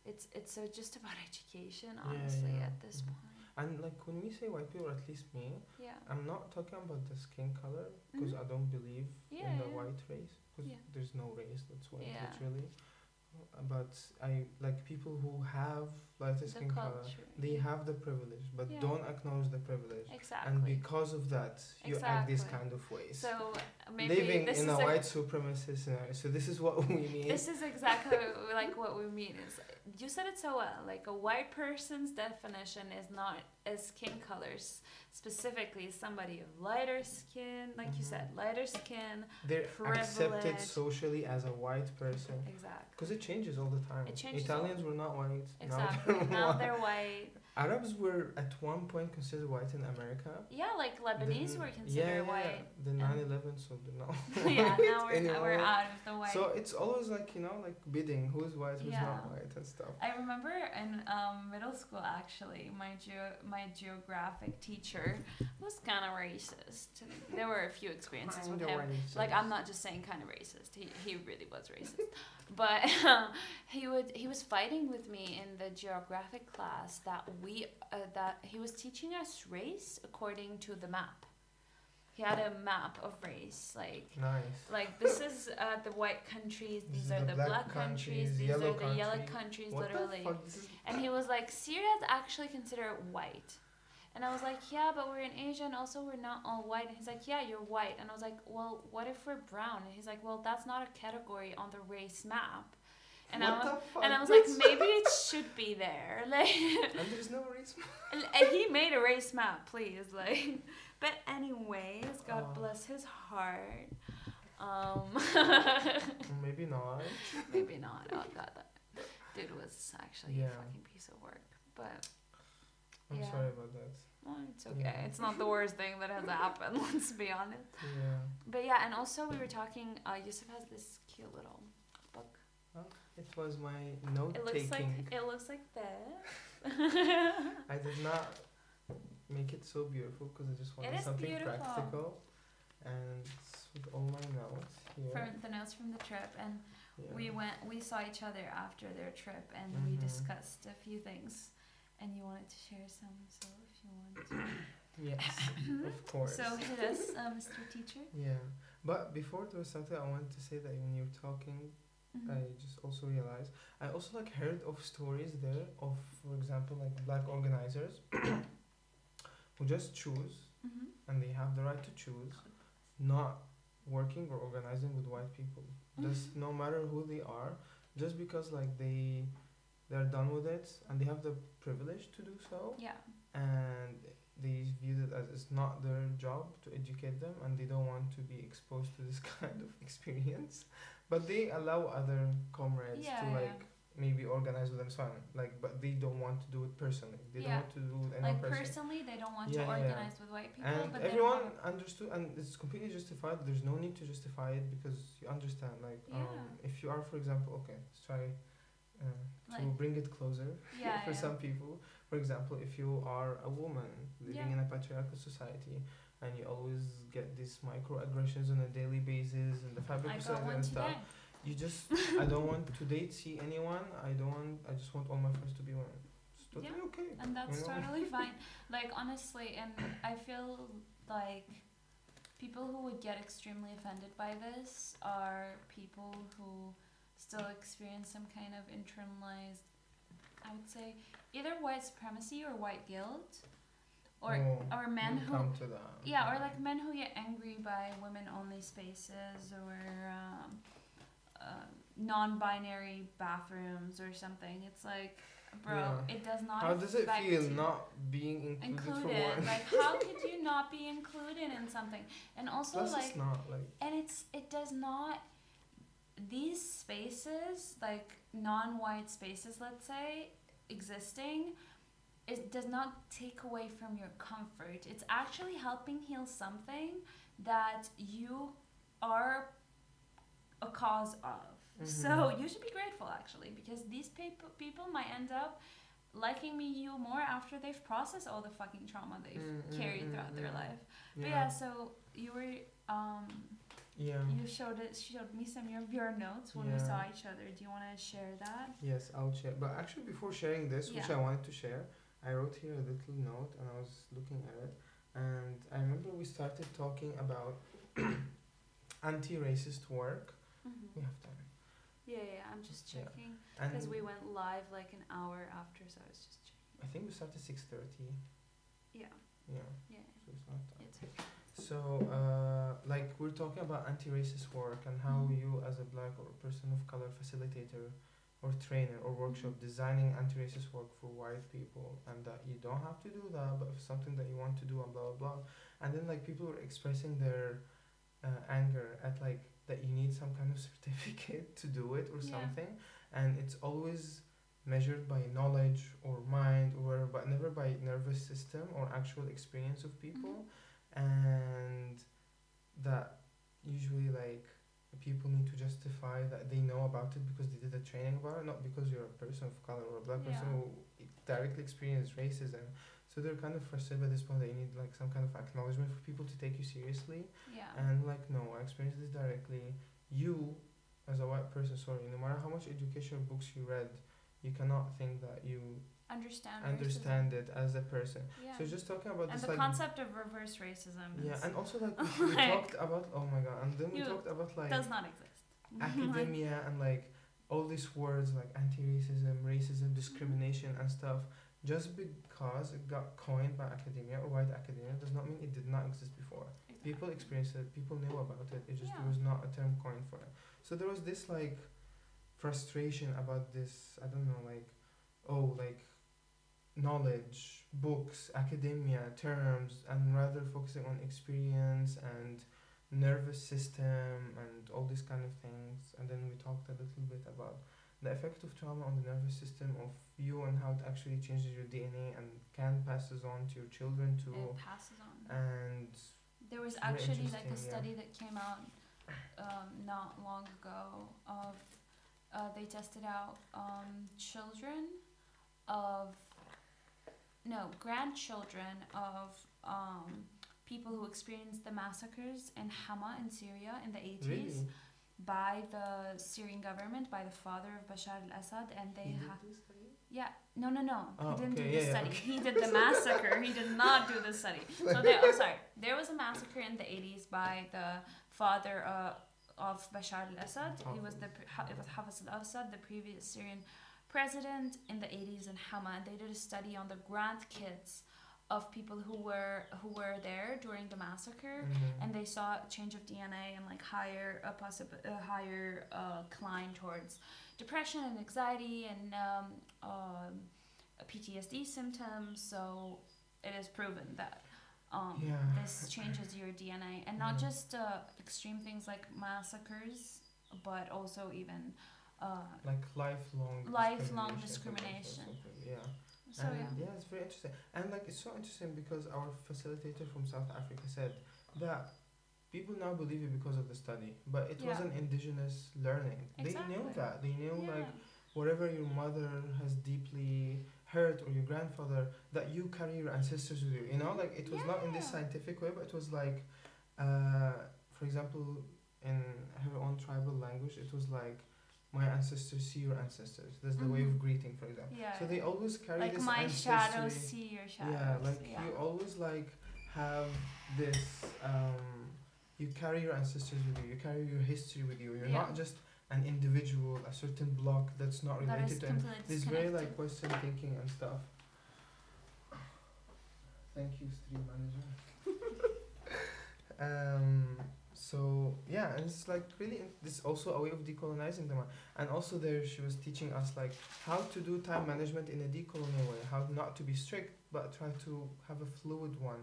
it's just about education, honestly, at this point. And like when we say white people, or at least me, Yeah. I'm not talking about the skin color because I don't believe in the white race because there's no race that's white literally. But I like people who have lighter skin color. They have the privilege, but don't acknowledge the privilege. Exactly. And because of that, you act these kind of ways. So maybe living in a white supremacist scenario. So this is what we mean. This is exactly like what we mean. Is you said it so well. Like a white person's definition is not as skin colors. Specifically, somebody of lighter skin, like you said, lighter skin. They're privilege. Accepted socially as a white person. Exactly. Because it changes all the time. It changes. Italians were not white. Exactly. Now they're white. Arabs were at one point considered white in America. Yeah, like Lebanese were considered white. The 9/11, so they're not. Yeah, now we're out of the white. So it's always like, you know, like bidding who's white, who's not white, and stuff. I remember in middle school, actually, my geographic teacher was kind of racist. There were a few experiences with him. Racist. Like, I'm not just saying kind of racist. He really was racist. But he was fighting with me in the geographic class that he was teaching us race according to the map. He had a map of race, like nice. Like this is the white countries, these are the black countries, these are the yellow countries, what literally. The fuck? And he was like, Syria is actually considered white. And I was like, yeah, but we're in Asia and also we're not all white. And he's like, yeah, you're white. And I was like, well, what if we're brown? And he's like, well, that's not a category on the race map. And I was like, maybe it should be there. Like, and there's no race map. And he made a race map, please. Like, but anyways, God bless his heart. Maybe not. Maybe not. Oh God, that dude was actually a fucking piece of work. But I'm sorry about that. Well, it's okay. Yeah. It's not the worst thing that has happened. Let's be honest. Yeah. But yeah, and also we were talking. Youssef has this cute little book. Oh, it was my note taking. It looks like this. I did not make it so beautiful because I just wanted something beautiful. Practical, and it's with all my notes here. From the notes from the trip, and we saw each other after their trip, and we discussed a few things, and you wanted to share some, so if you want to. Yes, of course. So hit us, Mr. Teacher. Yeah, but before there was something I wanted to say that when you're talking. I just also realized I also like heard of stories there of, for example, like black organizers who just choose and they have the right to choose not working or organizing with white people. Just no matter who they are, just because like they're done with it and they have the privilege to do so. Yeah. And they view it as it's not their job to educate them and they don't want to be exposed to this kind of experience. But they allow other comrades to like maybe organize with them, so like, but they don't want to do it personally. They don't want to do it anyone like personally. They don't want to organize with white people. And but everyone understood, and it's completely justified. There's no need to justify it because you understand. Like, if you are, for example, okay, let's try to bring it closer for some people. For example, if you are a woman living in a patriarchal society. And you always get these microaggressions on a daily basis in the fabric of society and stuff. You just, I don't want to see anyone. I just want all my friends to be women. It's totally okay. And that's totally fine. Like, honestly, and I feel like people who would get extremely offended by this are people who still experience some kind of internalized, I would say, either white supremacy or white guilt. Or men who or like men who get angry by women only spaces or non-binary bathrooms or something. It's like, bro, Yeah. it does not How does it affect feel you. not being included for Included, one? like how could you not be included in something? And also Plus, it's like, not like. and it does not, these spaces, like non-white spaces, let's say, existing, it does not take away from your comfort. It's actually helping heal something that you are a cause of. So you should be grateful actually, because these people might end up liking me you more after they've processed all the fucking trauma they've carried throughout their life. But yeah, so you were Yeah. you showed me some of your notes when we Yeah. saw each other. Do you want to share that? Yes, I'll share. But actually, before sharing this, which Yeah. I wanted to share, I wrote here a little note and I was looking at it. And I remember we started talking about anti-racist work. We have time. Yeah, I'm just Yeah. checking And because we went live like an hour after, so I was just checking. I think we started 6:30. Yeah, Yeah, yeah, so it's not time. it's okay. So, like, we're talking about anti-racist work and how you, as a black or person of color facilitator or trainer or workshop, designing anti-racist work for white people, and that you don't have to do that, but it's something that you want to do, and blah blah blah. And then like people were expressing their anger at like that you need some kind of certificate to do it or Yeah. something, and it's always measured by knowledge or mind or whatever, but never by nervous system or actual experience of people. And that usually like people need to justify that they know about it because they did a training about it, not because you're a person of color or a black person Yeah. who directly experienced racism. So they're kind of frustrated by this point that you need like some kind of acknowledgement for people to take you seriously. Yeah. And like, no, I experienced this directly. You, as a white person, sorry, no matter how much educational books you read, you cannot think that you understand it as a person. Yeah. So just talking about And this the like concept of reverse racism yeah, is, and also like we talked about, oh my god, and then we You- talked about like does not exist. academia and like all these words like anti-racism, racism, discrimination and stuff. Just because it got coined by academia or white academia does not mean it did not exist before. Exactly. People experienced it, people knew about it, it just Yeah. there was not a term coined for it. So there was this like frustration about this, I don't know, like, oh, like knowledge, books, academia, terms, and rather focusing on experience and nervous system and all these kind of things. And then we talked a little bit about the effect of trauma on the nervous system of you and how it actually changes your DNA and can passes on to your children too. It passes on. And There was very actually like a interesting, yeah. study that came out not long ago of they tested out children of grandchildren of people who experienced the massacres in Hama in Syria in the 80s really, by the Syrian government, by the father of Bashar al-Assad, and they he did had this study? yeah, no. Oh, He didn't okay, do the yeah, study. okay. He did the massacre. He did not do the study. So there was a massacre in the 80s by the father of Bashar al-Assad. It was Hafez al-Assad, the previous Syrian president in the 80s in Hama. And they did a study on the grandkids of people who were there during the massacre, and they saw a change of DNA and like higher climb towards depression and anxiety and PTSD symptoms. So it is proven that this changes your DNA, and not just extreme things like massacres, but also even like lifelong discrimination. Yeah. So And yeah, it's very interesting. And like it's so interesting because our facilitator from South Africa said that people now believe it because of the study, but it was an indigenous learning. Exactly. They knew that. They knew like Yeah. whatever your mother has deeply hurt or your grandfather, that you carry your ancestors with you. You know, like it was not in this scientific way, but it was like, for example, in her own tribal language, it was like, my ancestors see your ancestors. That's the way of greeting, for example. Yeah. So they always carry like this my ancestry. shadows see your shadows. Yeah, like you always like have this. You carry your ancestors with you. You carry your history with you. You're not just an individual, a certain block that's not that related is to completely this very disconnected. like Western thinking and stuff. Thank you, stream manager. So yeah, yeah, and it's like really this is also a way of decolonizing the mind. And also there she was teaching us like how to do time management in a decolonial way, how not to be strict but try to have a fluid one,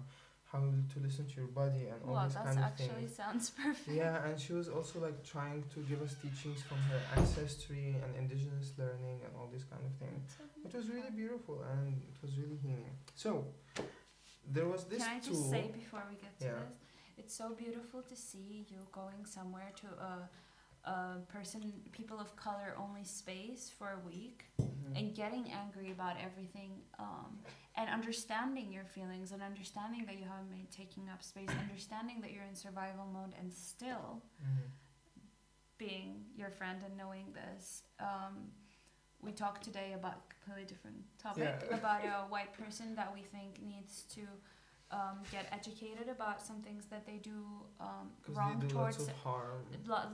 how to listen to your body and all Wow, these that's kind of actually things. sounds perfect. Yeah, and she was also like trying to give us teachings from her ancestry and indigenous learning and all these kind of things. That's so It was really beautiful. beautiful and it was really healing. So there was this Can I tool. just say before we get to Yeah. this, it's so beautiful to see you going somewhere to a people of color only space for a week and getting angry about everything, and understanding your feelings and understanding that you haven't been taking up space, understanding that you're in survival mode and still being your friend and knowing this. We talked today about a completely different topic, about a white person that we think needs to get educated about some things that they do wrong they do towards lots of harm.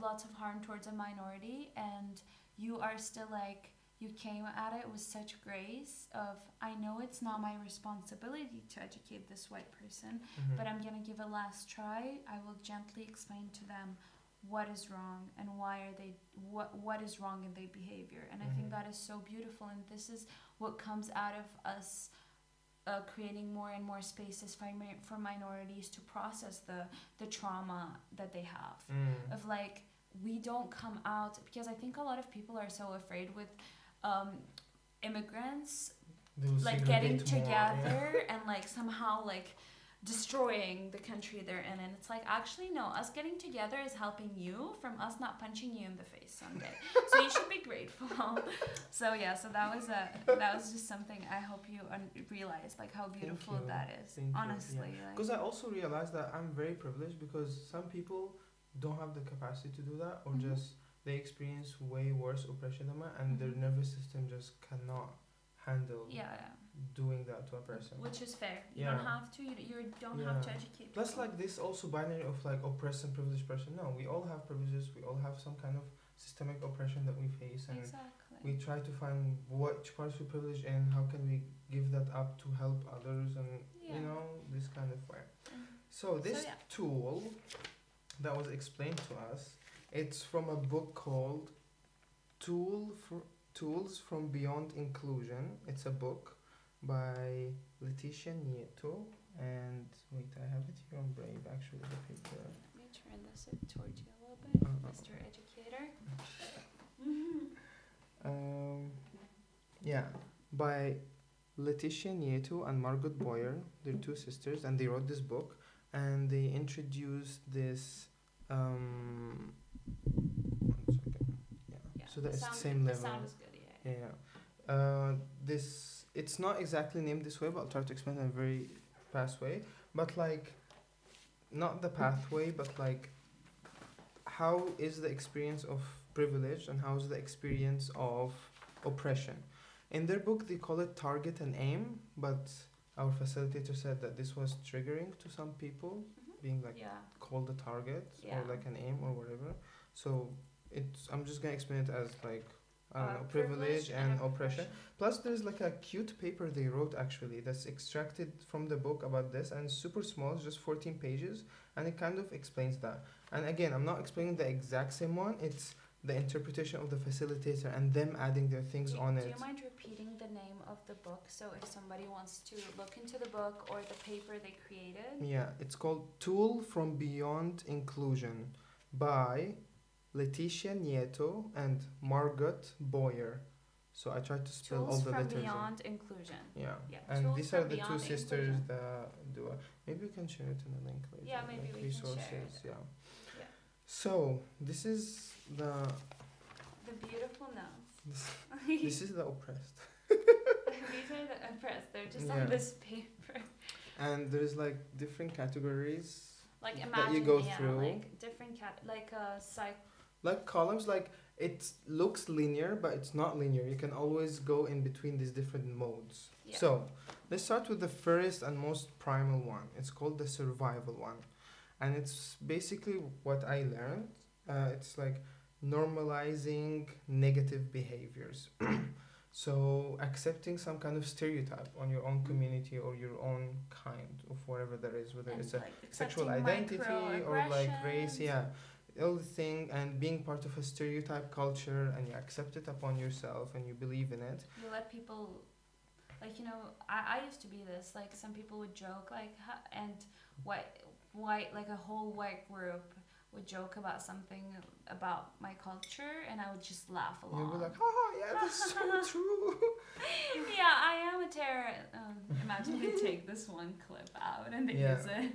lots of harm towards a minority, and you are still like, you came at it with such grace of, I know it's not my responsibility to educate this white person, but I'm gonna give a last try. I will gently explain to them what is wrong and why are they what is wrong in their behavior. And I think that is so beautiful, and this is what comes out of us creating more and more spaces for minorities to process the trauma that they have. Of like, we don't come out, because I think a lot of people are so afraid with immigrants like getting together and like somehow like destroying the country they're in, and it's like, actually no, us getting together is helping you from us not punching you in the face someday. So you should be grateful. So yeah, so that was just something I hope you realize, like how beautiful that is. Honestly, because I also realized that I'm very privileged, because some people don't have the capacity to do that, or just they experience way worse oppression than mine, and their nervous system just cannot handle doing that to a person, which is fair. You don't have to. You don't have to educate plus people. like this also binary of like oppressed and privileged person. No, we all have privileges, we all have some kind of systemic oppression that we face, and we try to find which parts we're privileged in, how can we give that up to help others, and you know, this kind of way. So this tool that was explained to us, it's from a book called Tools from Beyond Inclusion. It's a book by Leticia Nieto, and wait, I have it here on Brave actually, the paper. Let me turn this towards you a little bit, Mr. Educator. By Leticia Nieto and Margot Boyer. They're two sisters, and they wrote this book, and they introduced this. One second. So that it's the same level. The sound is good, This, it's not exactly named this way, but I'll try to explain in a very fast way. But like, not the pathway, but like, how is the experience of privilege and how is the experience of oppression? In their book, they call it target and aim, but our facilitator said that this was triggering to some people, being like called a target or like an aim or whatever. So it's, I'm just gonna explain it as like, I don't know, privilege and oppression. Plus there's like a cute paper they wrote actually that's extracted from the book about this, and it's super small, it's just 14 pages, and it kind of explains that. And again, I'm not explaining the exact same one, it's the interpretation of the facilitator and them adding their things on it. Do you mind repeating the name of the book, so if somebody wants to look into the book or the paper they created? Yeah, it's called Tool from Beyond Inclusion by Leticia Nieto and Margot Boyer. So I tried to spell all the letters. Tools from Beyond Inclusion. Yeah. And these are the two sisters that do it. Maybe we can share it in a link later. Yeah, maybe we resources, can share it. Yeah. So this is the beautiful notes. This is the oppressed. These are the oppressed. They're just on this paper. And there's like different categories. Like imagine that you go through. like different like columns, like it looks linear, but it's not linear. You can always go in between these different modes. Yeah. So let's start with the first and most primal one. It's called the survival one, and it's basically what I learned. It's like normalizing negative behaviors. So accepting some kind of stereotype on your own community or your own kind of whatever that is, whether it's a sexual identity or like race, all the thing, and being part of a stereotype culture, and you accept it upon yourself and you believe in it. You let people, like, I used to be this, like, some people would joke, like, and white, like, a whole white group would joke about something about my culture, and I would just laugh You'll be along. like, haha, yeah, that's so true. Yeah, I am a terrorist. Imagine they take this one clip out and they Yeah. use it.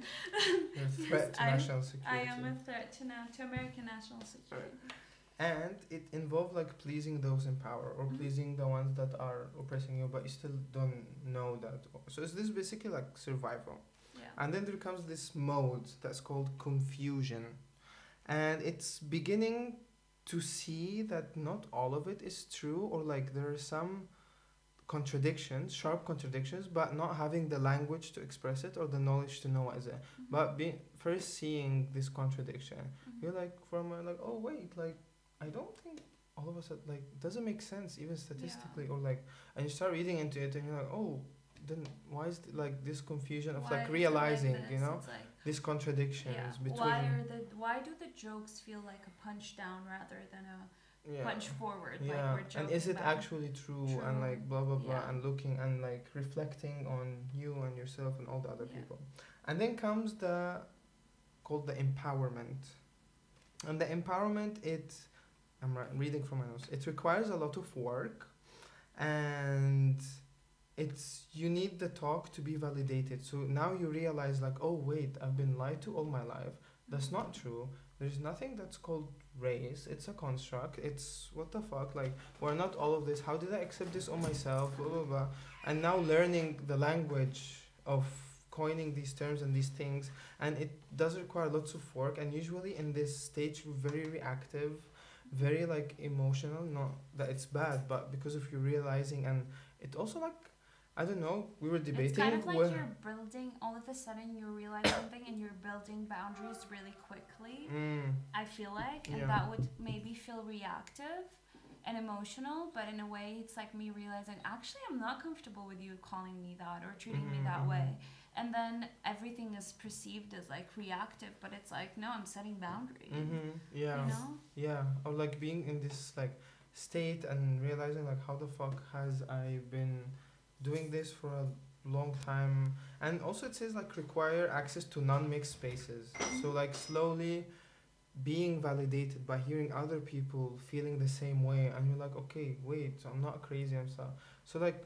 You're a threat to national security. I am a threat to American national security. And it involved like pleasing those in power or pleasing the ones that are oppressing you, but you still don't know that. So it's this basically like survival. Yeah. And then there comes this mode that's called confusion. And it's beginning to see that not all of it is true, or like there are some contradictions, sharp contradictions, but not having the language to express it or the knowledge to know what is it. But first seeing this contradiction, you're like, like, oh wait, like I don't think all of a sudden, like, doesn't make sense even statistically, or like, and you start reading into it and you're like, oh, then why is like this confusion of like realizing, like like, these contradictions between. Why do the jokes feel like a punch down rather than a punch forward? Yeah, like we're joking and is it about? actually true, and like blah blah blah, and looking and like reflecting on you and yourself and all the other people. And then comes the called the empowerment. And the empowerment, I'm reading from my notes, it requires a lot of work, and you need the talk to be validated. So now you realize like, oh wait, I've been lied to all my life. That's not true. There's nothing that's called race. It's a construct. It's what the fuck, like, we're not all of this. How did I accept this on myself, blah blah blah. And now learning the language of coining these terms and these things, and it does require lots of work, and usually in this stage you're very reactive, very like emotional. Not that it's bad, but because of you realizing. And it also like, I don't know, we were debating. It's kind of like you're building, all of a sudden you realize something and you're building boundaries really quickly. I feel like, and that would maybe feel reactive and emotional, but in a way it's like me realizing, actually I'm not comfortable with you calling me that or treating me that way. And then everything is perceived as like reactive, but it's like, no, I'm setting boundaries. Yeah. Yeah. Or like being in this like state and realizing like, how the fuck has I been doing this for a long time. And also it says like require access to non-mixed spaces. So like slowly being validated by hearing other people feeling the same way, and you're like, okay, wait, so I'm not crazy and stuff. So like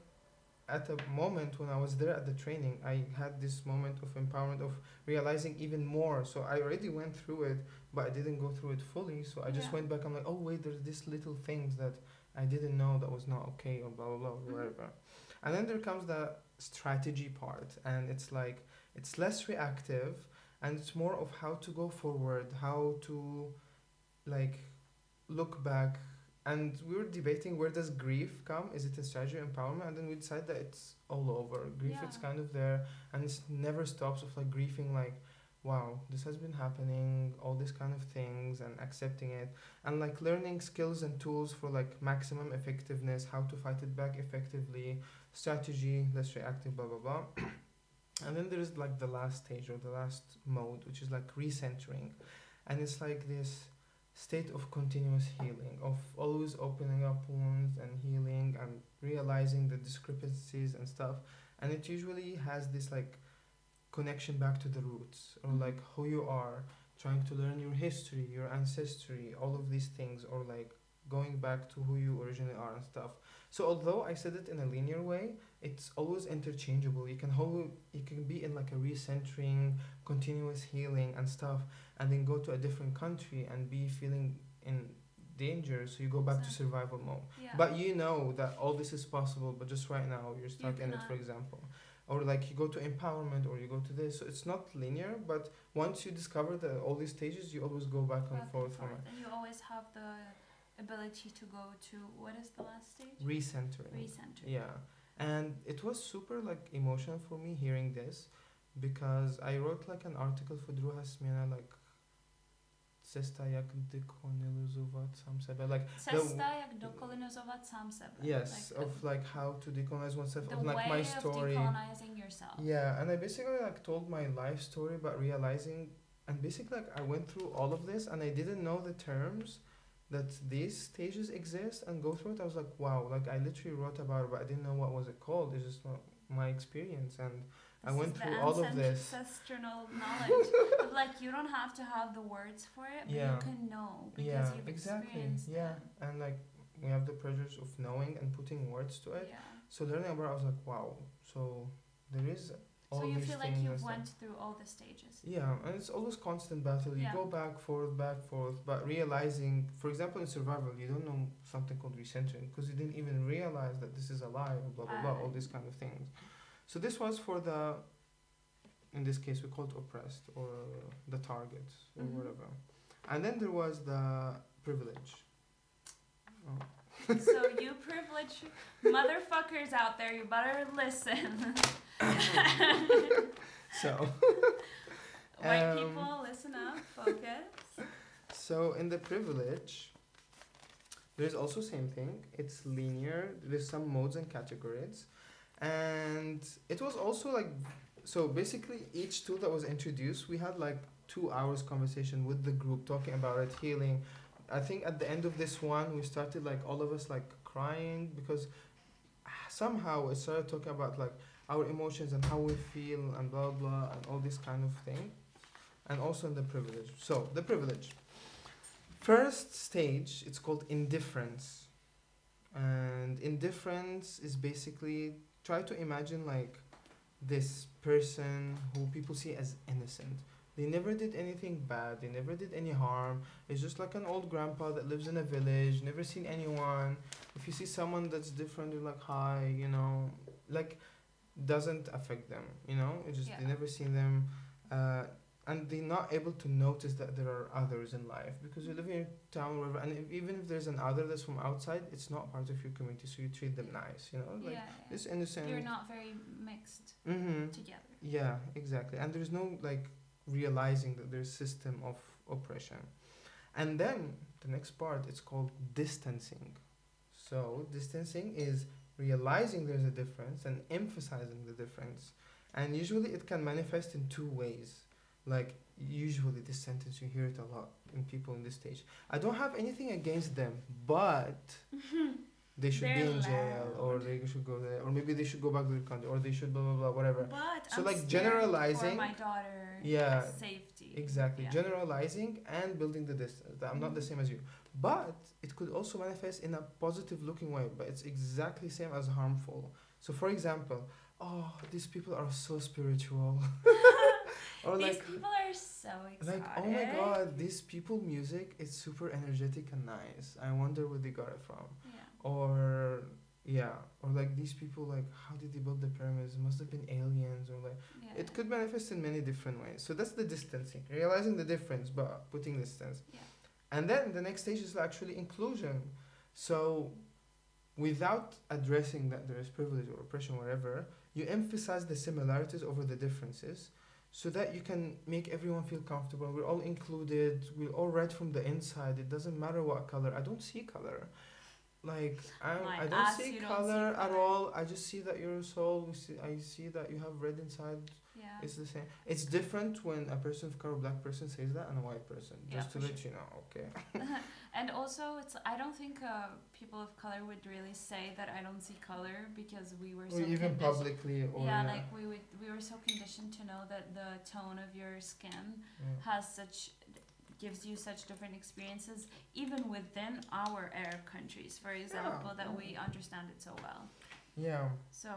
at a moment when I was there at the training, I had this moment of empowerment, of realizing even more. So I already went through it, but I didn't go through it fully. So I just went back. I'm like, oh wait, there's these little things that I didn't know that was not okay, or blah blah blah, whatever. And then there comes the strategy part, and it's like, it's less reactive, and it's more of how to go forward, how to like look back. And we were debating, where does grief come? Is it a strategy or empowerment? And then we decided that it's all over. Grief, it's kind of there, and it never stops of like grieving, like, wow, this has been happening, all these kind of things, and accepting it, and like learning skills and tools for like maximum effectiveness, how to fight it back effectively, strategy, less reactive, blah blah blah. And then there's like the last stage, or the last mode, which is like recentering. And it's like this state of continuous healing, of always opening up wounds and healing and realizing the discrepancies and stuff. And it usually has this like connection back to the roots, or like who you are, trying to learn your history, your ancestry, all of these things, or like going back to who you originally are and stuff. So although I said it in a linear way, it's always interchangeable. You can be in like a recentering, continuous healing and stuff, and then go to a different country and be feeling in danger, so you go back to survival mode. But you know that all this is possible, but just right now you're stuck in it, for example. Or like you go to empowerment, or you go to this. So it's not linear, but once you discover all these stages, you always go back and forth from it. And you always have the ability to go to, what is the last stage? Recentering. Yeah. And it was super like emotional for me hearing this, because I wrote like an article for Druha Smina, like Cesta jak dekolonizovat sám sebe, like Cesta jak dekolonizovat sám sebe. Yes, like of like how to decolonize oneself, the of like way my story. of decolonizing yourself. Yeah, and I basically like told my life story, but realizing and basically like I went through all of this and I didn't know the terms that these stages exist and go through it. I was like, wow, like I literally wrote about it, but I didn't know what was it called. It's just not my experience, and I This is went the through all of this. ancestral knowledge. Of like you don't have to have the words for it, but Yeah. you can know because Yeah, you've exactly. experienced Yeah, it. and like we have the pressures of knowing and putting words to it. Yeah. So learning about it, I was like, wow. So there is So all you these feel like things and you've stuff. went through all the stages. Yeah, and it's always constant battle. You Yeah. go back, forth, but realizing, for example, in survival, you don't know something called recentering because you didn't even realize that this is a lie or blah blah blah, all these kind of things. So this was for the, in this case, we call it oppressed or the target or whatever. And then there was the privilege. Oh. So you privileged motherfuckers out there, you better listen. So. White people, listen up, focus. So in the privilege, there's also same thing. It's linear. There's some modes and categories, and it was also like, so basically each tool that was introduced, we had like 2 hours conversation with the group talking about it, healing. I think at the end of this one, we started like all of us like crying because somehow it started talking about like our emotions and how we feel and blah blah and all this kind of thing, and also in the privilege. So the privilege. First stage, it's called indifference. And indifference is basically try to imagine like this person who people see as innocent. They never did anything bad, they never did any harm. It's just like an old grandpa that lives in a village, never seen anyone. If you see someone that's different, you're like, hi, you know, like doesn't affect them, you know? It's just they never seen them. And they're not able to notice that there are others in life because you live in a town or whatever, and even if there's an other that's from outside, it's not part of your community, so you treat them nice, you know, like this innocent. You're not very mixed together. Yeah, exactly, and there's no like realizing that there's system of oppression, and then the next part it's called distancing. So distancing is realizing there's a difference and emphasizing the difference, and usually it can manifest in two ways. Like usually this sentence you hear it a lot in people in this stage. I don't have anything against them, but they should be in jail or they should go there or maybe they should go back to the country or they should blah blah blah whatever. But so I'm like scared generalizing for my daughter safety. Exactly. Yeah. Generalizing and building the distance. That I'm not the same as you. But it could also manifest in a positive looking way, but it's exactly same as harmful. So for example, oh, these people are so spiritual. Or These like, people are so excited. like, oh my god, these people music is super energetic and nice. I wonder where they got it from. Yeah. Or yeah, or like these people like how did they build the pyramids? It must have been aliens or like it could manifest in many different ways. So that's the distancing, realizing the difference but putting distance. Yeah. And then the next stage is actually inclusion. So without addressing that there is privilege or oppression, whatever, you emphasize the similarities over the differences so that you can make everyone feel comfortable. We're all included. We're all red from the inside. It doesn't matter what color. I don't see color. Like I don't see color at all. I just see that you're a soul. I see that you have red inside. Yeah. It's the same. It's different when a person of color, black person says that, and a white person. Just to let you know, okay. And also, I don't think people of color would really say that I don't see color because we were so even publicly. Or like we were so conditioned to know that the tone of your skin gives you such different experiences, even within our Arab countries, for example, that we understand it so well. Yeah. So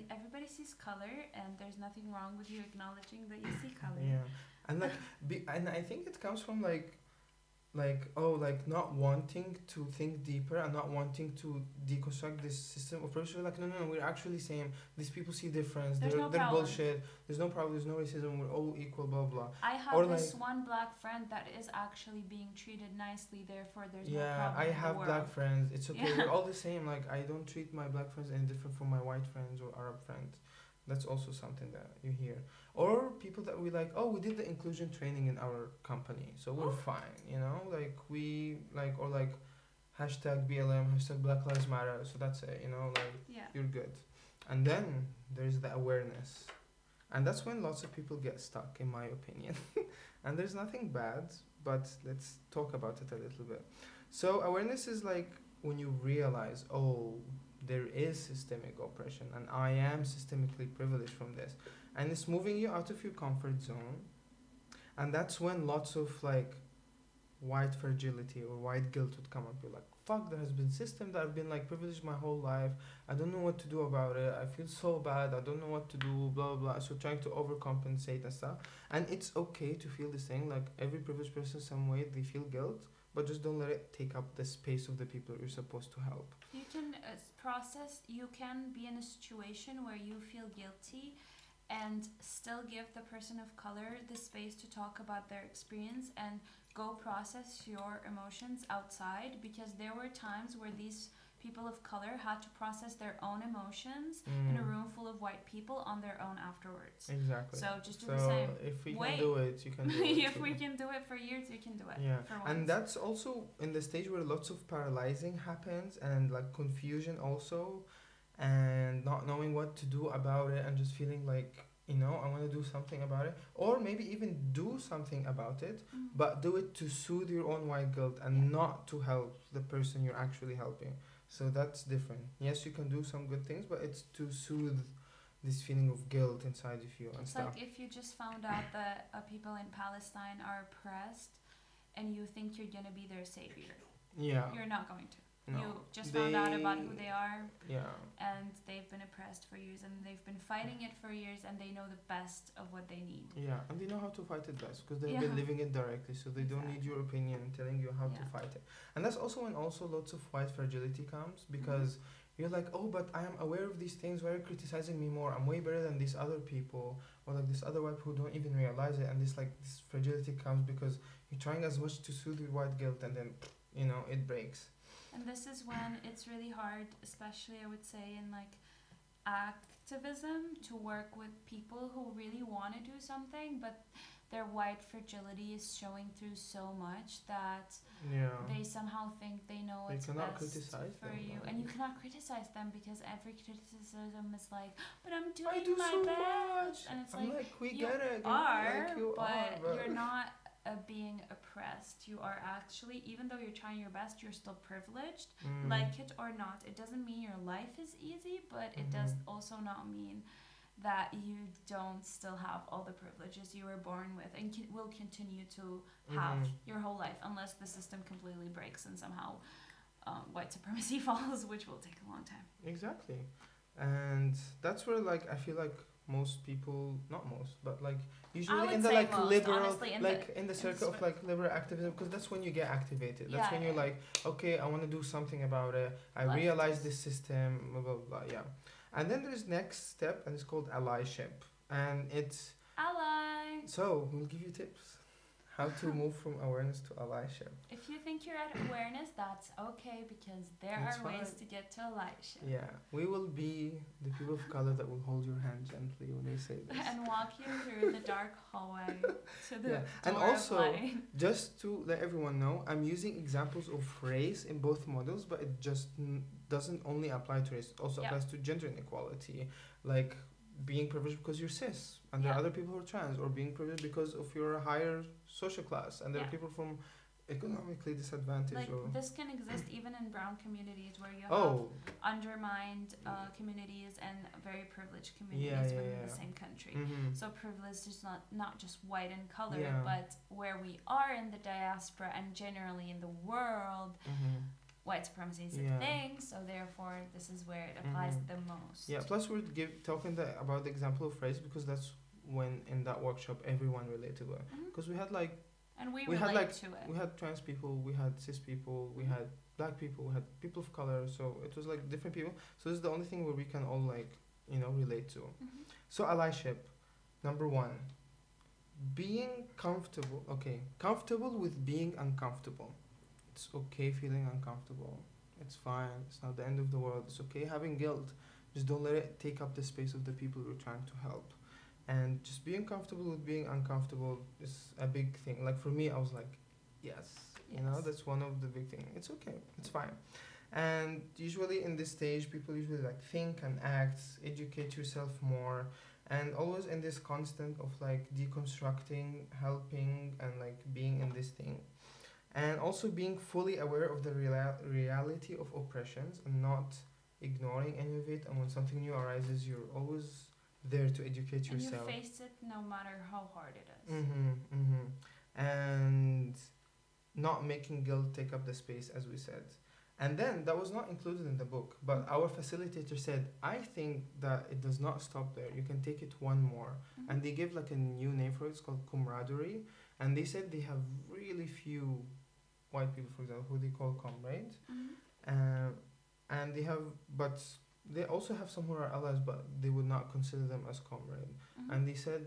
everybody sees color, and there's nothing wrong with you acknowledging that you see color. Yeah, and like, and I think it comes from like not wanting to think deeper and not wanting to deconstruct this system of pressure. Like no, we're actually same. These people see difference. They're bullshit. There's no problem. There's no racism. We're all equal. Blah blah. I have this one black friend that is actually being treated nicely. Therefore, there's no problem. Yeah, I have black friends. It's okay. Yeah. We're all the same. Like I don't treat my black friends any different from my white friends or Arab friends. That's also something that you hear. Or people that we like, oh, we did the inclusion training in our company, so we're fine, you know? Like, we, like, or like, hashtag BLM, hashtag Black Lives Matter, so that's it, you know? Like, you're good. And then there's the awareness. And that's when lots of people get stuck, in my opinion. And there's nothing bad, but let's talk about it a little bit. So awareness is like when you realize, oh, there is systemic oppression and I am systemically privileged from this. And it's moving you out of your comfort zone. And that's when lots of like white fragility or white guilt would come up. You're like, fuck, there has been system that I've been like privileged my whole life. I don't know what to do about it. I feel so bad. I don't know what to do, blah, blah, blah. So trying to overcompensate and stuff. And it's okay to feel this thing. Like every privileged person, some way, they feel guilt. But just don't let it take up the space of the people you're supposed to help. You can process, you can be in a situation where you feel guilty and still give the person of color the space to talk about their experience and go process your emotions outside, because there were times where these people of color had to process their own emotions in a room full of white people on their own afterwards. Exactly. So just do the same. If we can do it, you can do it. If we can do it for years, you can do it. Yeah, for once. and that's also in the stage where lots of paralyzing happens and like confusion also, and not knowing what to do about it and just feeling like, you know, I want to do something about it, or maybe even do something about it, but do it to soothe your own white guilt and not to help the person you're actually helping. So that's different. Yes, you can do some good things, but it's to soothe this feeling of guilt inside of you and It's stuff. like if you just found out that people in Palestine are oppressed and you think you're going to be their savior. Yeah. You're not going to. No. You just found out about who they are, Yeah. and they've been oppressed for years, and they've been fighting it for years, and they know the best of what they need. Yeah, and they know how to fight it best because they've Yeah. been living it directly, so they don't need Exactly. your opinion and telling you how to Yeah. fight it. And that's also when also lots of white fragility comes, because you're like, oh, but I am aware of these things. Why are you criticizing me more? I'm way better than these other people, or like this other white people who don't even realize it. And this fragility comes because you're trying as much to soothe your white guilt, and then it breaks. And this is when it's really hard, especially I would say in like activism, to work with people who really want to do something, but their white fragility is showing through so much that Yeah. they somehow think they know You what's cannot best criticize for them, you, no. and you cannot criticize them because every criticism is like, but I'm I doing do my so best, much. and it's I'm like, we you get it. are, Like you but are, you're not being oppressed. You are actually, even though you're trying your best, you're still privileged. Like it or not, it doesn't mean your life is easy, but it does also not mean that you don't still have all the privileges you were born with and will continue to have your whole life, unless the system completely breaks and somehow white supremacy falls, which will take a long time. Exactly. And that's where like I feel like most people, not most, but like usually would in the say like most, liberal, honestly, in the circle of like liberal activism, because that's when you get activated. That's Yeah, when you're yeah. like, okay, I want to do something about it. I Leftist. realize this system, blah blah blah. Yeah. And then there's next step, and it's called allyship, and it's Ally. so we'll give you tips how to move from awareness to allyship. If you think you're at awareness, that's okay, because there That's are ways fine. to get to allyship. Yeah, we will be the people of color that will hold your hand gently when you say this. And walk you through the dark hallway to the Yeah, door and also, of light. just to let everyone know, I'm using examples of race in both models, but it just doesn't only apply to race. It also Yeah. applies to gender inequality, like being privileged because you're cis, and there are Yeah. other people who are trans, or being privileged because of your higher social class, and there are Yeah. people from economically disadvantaged. Like or this can exist even in brown communities where you have oh, undermined communities and very privileged communities Yeah, yeah, within yeah. the same country. mm-hmm. So privilege is not just white in color, Yeah. but where we are in the diaspora and generally in the world, Mm-hmm. white supremacy is Yeah. a thing. So therefore, this is where it applies Mhm. the most. Yeah, plus we're talking about the example of race because that's when in that workshop everyone related to it. Mhm. Because we had like And we we had relate like to it. we had trans people, we had cis people, we had black people, we had people of color, so it was like different people. So this is the only thing where we can all like relate to. Mhm. So allyship, number one, being comfortable with being uncomfortable. It's okay feeling uncomfortable. It's fine. It's not the end of the world. It's okay having guilt. Just don't let it take up the space of the people you're trying to help. And just being comfortable with being uncomfortable is a big thing. Like for me, I was like, yes. Yes. That's one of the big things. It's okay. It's fine. And usually in this stage, people usually like think and act, educate yourself more, and always in this constant of like deconstructing, helping, and like being in this thing, and also being fully aware of the reality of oppressions and not ignoring any of it. And when something new arises, you're always there to educate And you yourself. face it no matter how hard it is. And not making guilt take up the space, as we said. And then that was not included in the book, but our facilitator said, I think that it does not stop there. You can take it one more. Mm-hmm. And they gave like a new name for it. It's called camaraderie. And they said they have really few white people, for example, who they call comrades. Mm-hmm. And they have, but they also have some who are allies, but they would not consider them as comrade. Mm-hmm. And they said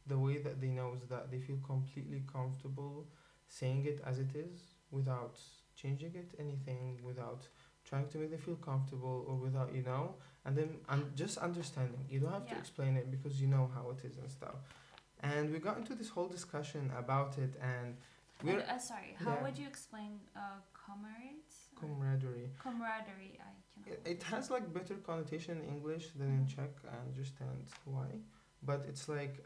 the way that they know is that they feel completely comfortable saying it as it is without changing it anything, without trying to make them feel comfortable, or without, and then just understanding. You don't have to explain it because you know how it is and stuff. And we got into this whole discussion about it, and we're how would you explain comrades? Camaraderie. Camaraderie, I cannot. It has like better connotation in English than in Czech. I understand why, but it's like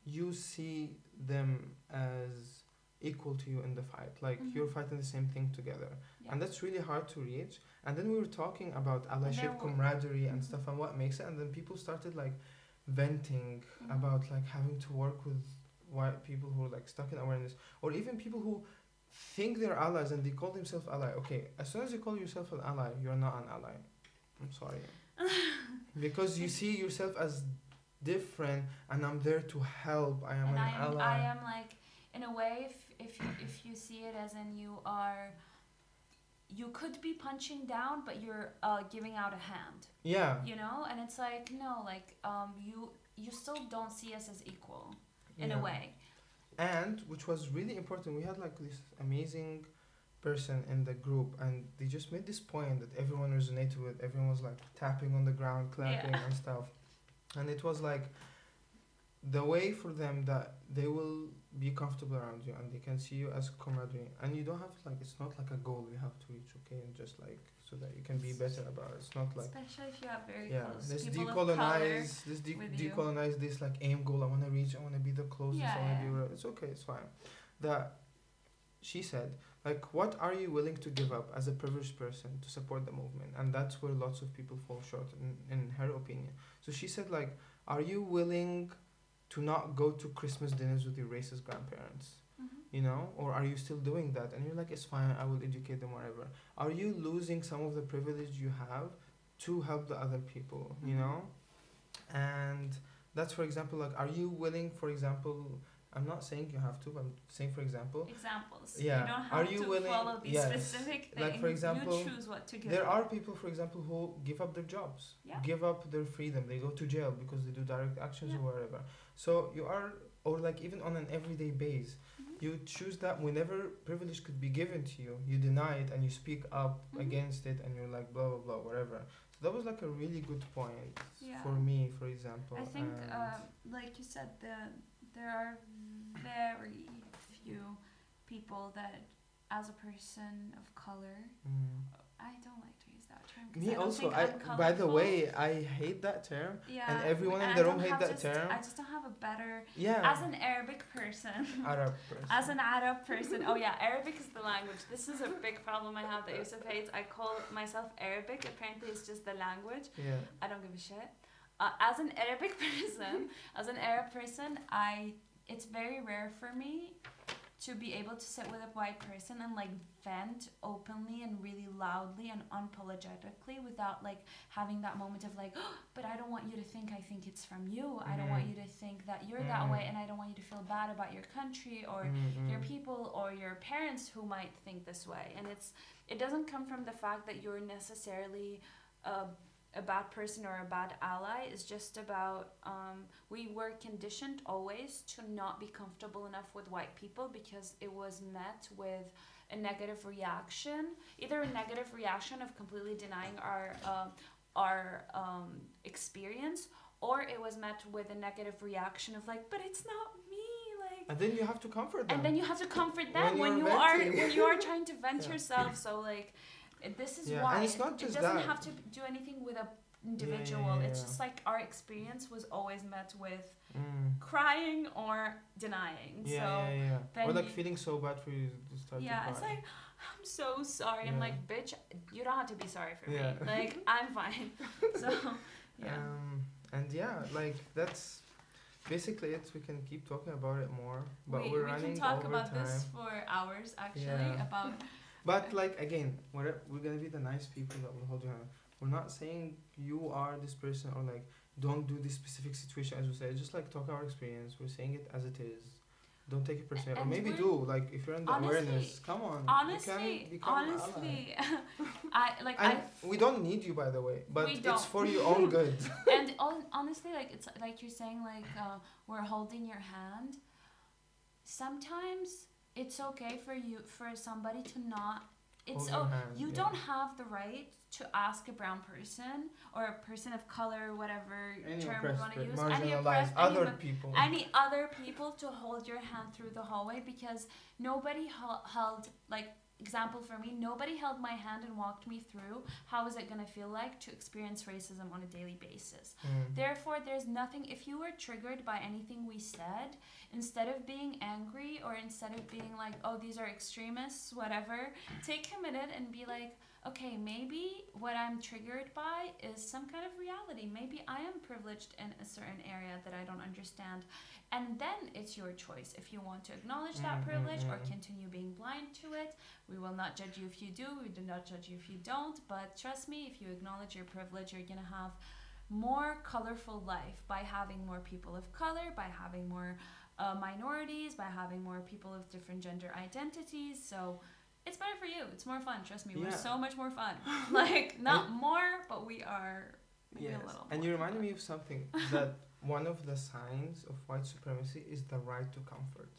you see them as equal to you in the fight, like you're fighting the same thing together, and that's really hard to reach. And then we were talking about allyship, camaraderie, and stuff, and what makes it. And then people started like venting about like having to work with white people who are like stuck in awareness, or even people who think they're allies and they call themselves ally. Okay, as soon as you call yourself an ally, you're not an ally. I'm sorry. Because you see yourself as different, and I'm there to help. I am an ally. I am like, in a way, if you see it as in you could be punching down, but you're giving out a hand. Yeah. And it's like, no, like you still don't see us as equal in a way. And which was really important, we had like this amazing person in the group, and they just made this point that everyone resonated with. Everyone was like tapping on the ground, clapping and stuff. And it was like the way for them that they will be comfortable around you and they can see you as camaraderie. And you don't have to, like, it's not like a goal you have to reach, okay? And just like so that you can be better about it. It's not like, especially if you have very close let's people decolonize, of color decolonize this like aim goal. I want to reach, I want to be the closest, I want to be, it's okay, it's fine. That she said, like, what are you willing to give up as a privileged person to support the movement? And that's where lots of people fall short in her opinion. So she said, like, are you willing to not go to Christmas dinners with your racist grandparents? Or are you still doing that? And you're like, it's fine, I will educate them, whatever. Are you losing some of the privilege you have to help the other people, And that's, for example, like, are you willing, for example, I'm not saying you have to, but I'm saying, for example, examples. Yeah. You don't have to follow these specific things. Like, for example, you choose what to give there up. are people, for example, who give up their jobs, Yeah. give up their freedom. They go to jail because they do direct actions or whatever. So you are, or like even on an everyday base, you choose that whenever privilege could be given to you, you deny it and you speak up against it, and you're like blah blah blah whatever. So that was like a really good point for me, for example. I think, like you said, there are very few people that, as a person of color, I don't like to use that term. Me also. By the way, I hate that term. Yeah. And everyone in the room hate that term. I just don't have a better. Yeah. As an Arabic person. Arab person. As an Arab person. Oh yeah, Arabic is the language. This is a big problem I have that Youssef hates. I call myself Arabic. Apparently, it's just the language. Yeah. I don't give a shit. As an Arabic person, as an Arab person, it's very rare for me to be able to sit with a white person and like vent openly and really loudly and unapologetically without like having that moment of like, oh, but I don't want you to think I think it's from you. I don't want you to think that you're that way, and I don't want you to feel bad about your country or your people or your parents who might think this way. And it doesn't come from the fact that you're necessarily a bad person or a bad ally. Is just about we were conditioned always to not be comfortable enough with white people because it was met with a negative reaction, either a negative reaction of completely denying our experience, or it was met with a negative reaction of like, but it's not me, like. And then you have to comfort them. And then you have to comfort them when you are trying to vent yourself. So like, this is why and it's not just it doesn't have to do anything with a individual. It's just like our experience was always met with Mm. crying or denying. Yeah, So yeah, yeah. then Or like you, feeling so bad for you to start to yeah, cry. it's like I'm so sorry. I'm Yeah. like, bitch, you don't have to be sorry for Yeah. me. Like I'm fine. So yeah. And yeah, like that's basically it. We can keep talking about it more, but we we're we can running talk over about time. this for hours actually Yeah. about But like again, we're gonna be the nice people that will hold your hand. We're not saying you are this person or like don't do this specific situation as we said. Just like talk our experience. We're saying it as it is. Don't take it personally. Or and maybe we're do like if you're in the awareness. Come on, you can become ally. I We don't need you by the way, but we it's don't. for your own good. And honestly, like it's like you're saying, like we're holding your hand. Sometimes it's okay for you for somebody to not. It's Hold your hand, you yeah. don't have the right to ask a brown person or a person of color, whatever Any term you oppressed, want to use, marginalized other people. any other people to hold your hand through the hallway because nobody held like example for me, nobody held my hand and walked me through how is it going to feel like to experience racism on a daily basis. Therefore, there's nothing, if you were triggered by anything we said, instead of being angry or instead of being like, oh, these are extremists, whatever, take a minute and be like, okay, maybe what I'm triggered by is some kind of reality. Maybe I am privileged in a certain area that I don't understand. And then it's your choice if you want to acknowledge that privilege or continue being blind to it. We will not judge you if you do. We do not judge you if you don't. But trust me, if you acknowledge your privilege, you're going to have more colorful life by having more people of color, by having more minorities, by having more people of different gender identities. So it's better for you. It's more fun. Trust me, we're so much more fun. Like, not more, but we are maybe a little more. And you reminded me of something that one of the signs of white supremacy is the right to comfort.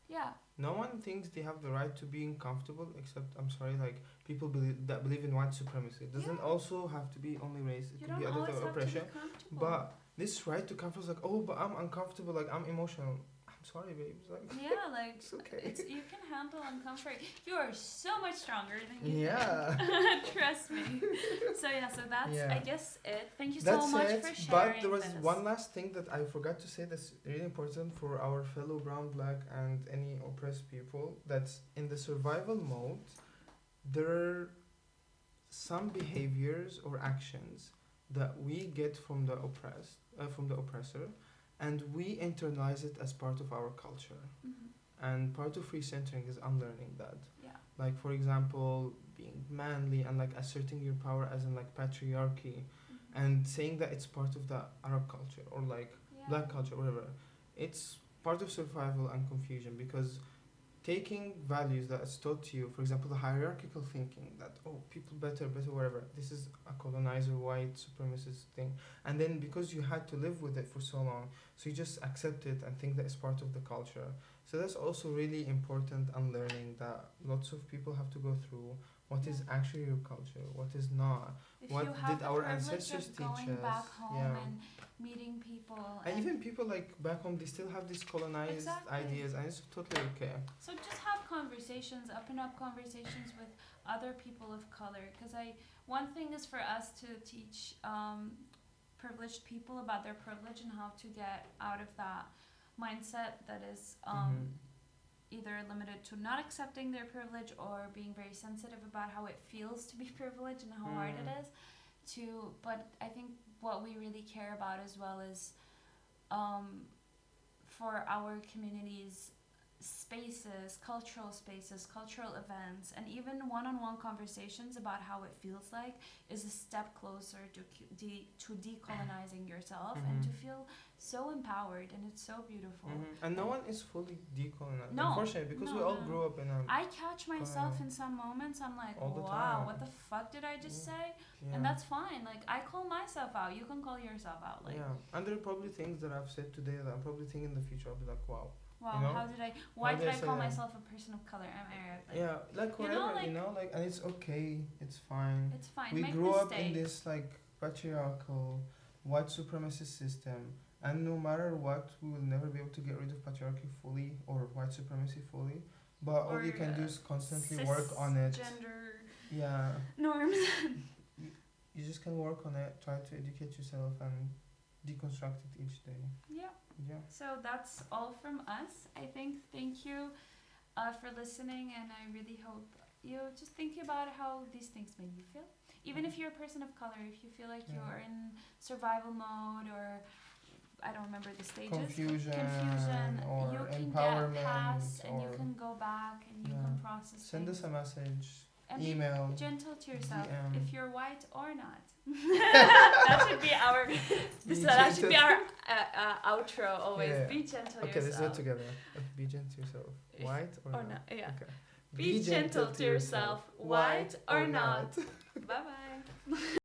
Yeah. No one thinks they have the right to being comfortable, except I'm sorry, like people that believe in white supremacy. It doesn't also have to be only race. It You can be don't other always have oppression. to be comfortable. But this right to comfort is like, oh, but I'm uncomfortable, like I'm emotional. I'm sorry, babe. It's like, yeah, like it's okay. You can handle uncomfort. You are so much stronger than you Yeah. think. Trust me. So that's I guess it. Thank you That's so much it. for sharing. But there was this. one last thing that I forgot to say that's really important for our fellow brown, black, and any oppressed people. That's in the survival mode, there are some behaviors or actions that we get from the from the oppressor, and we internalize it as part of our culture. And part of recentering is unlearning that. Yeah. Like for example, being manly and like asserting your power as in like patriarchy, and saying that it's part of the Arab culture or like black culture, whatever. It's part of survival and confusion because taking values that is taught to you, for example, the hierarchical thinking that people better, whatever. This is a colonizer, white supremacist thing, and then because you had to live with it for so long, so you just accept it and think that it's part of the culture. So that's also really important unlearning that lots of people have to go through. What is actually your culture? What is not? If what you have did the our privilege ancestors of teach going us? back home and meeting people, and even people like back home, they still have these colonized ideas, and it's totally okay. So just have conversations, open up conversations with other people of color. Because one thing is for us to teach privileged people about their privilege and how to get out of that mindset that is either limited to not accepting their privilege or being very sensitive about how it feels to be privileged and how hard it is. But I think what we really care about as well is for our communities spaces, cultural events, and even one-on-one conversations about how it feels like is a step closer to decolonizing yourself and to feel so empowered, and it's so beautiful. And no one is fully decolonized, no, unfortunately, because we all grew up in a... I catch myself in some moments, I'm like, wow, what the fuck did I just say? And that's fine. Like, I call myself out, you can call yourself out. Like, and there are probably things that I've said today that I'm probably thinking in the future I'll be like, wow, wow, you know? Why did I call myself a person of color? I'm Arab. Like whatever, and it's okay, it's fine. It's fine. We Make grew up mistakes. in this like patriarchal, white supremacist system, and no matter what, we will never be able to get rid of patriarchy fully or white supremacy fully. But all you can do is constantly work on it. Gender Yeah. norms. you just can work on it, try to educate yourself and deconstruct it each day. Yeah. Yeah. So that's all from us. I think. Thank you for listening, and I really hope you just think about how these things made you feel. Even if you're a person of color, if you feel like Yeah. you're in survival mode or I don't remember the stages. Confusion or you can empowerment get past and you or- can go back and you Yeah. can process Send things. us a message, And email, be gentle to yourself DM. if you're white or not. That should be our that should be our outro always. Yeah. Be gentle Okay, let's do it yourself. together. Be gentle to yourself. White or, Or not? not, yeah. Okay. Be gentle to yourself, white or not. Bye bye.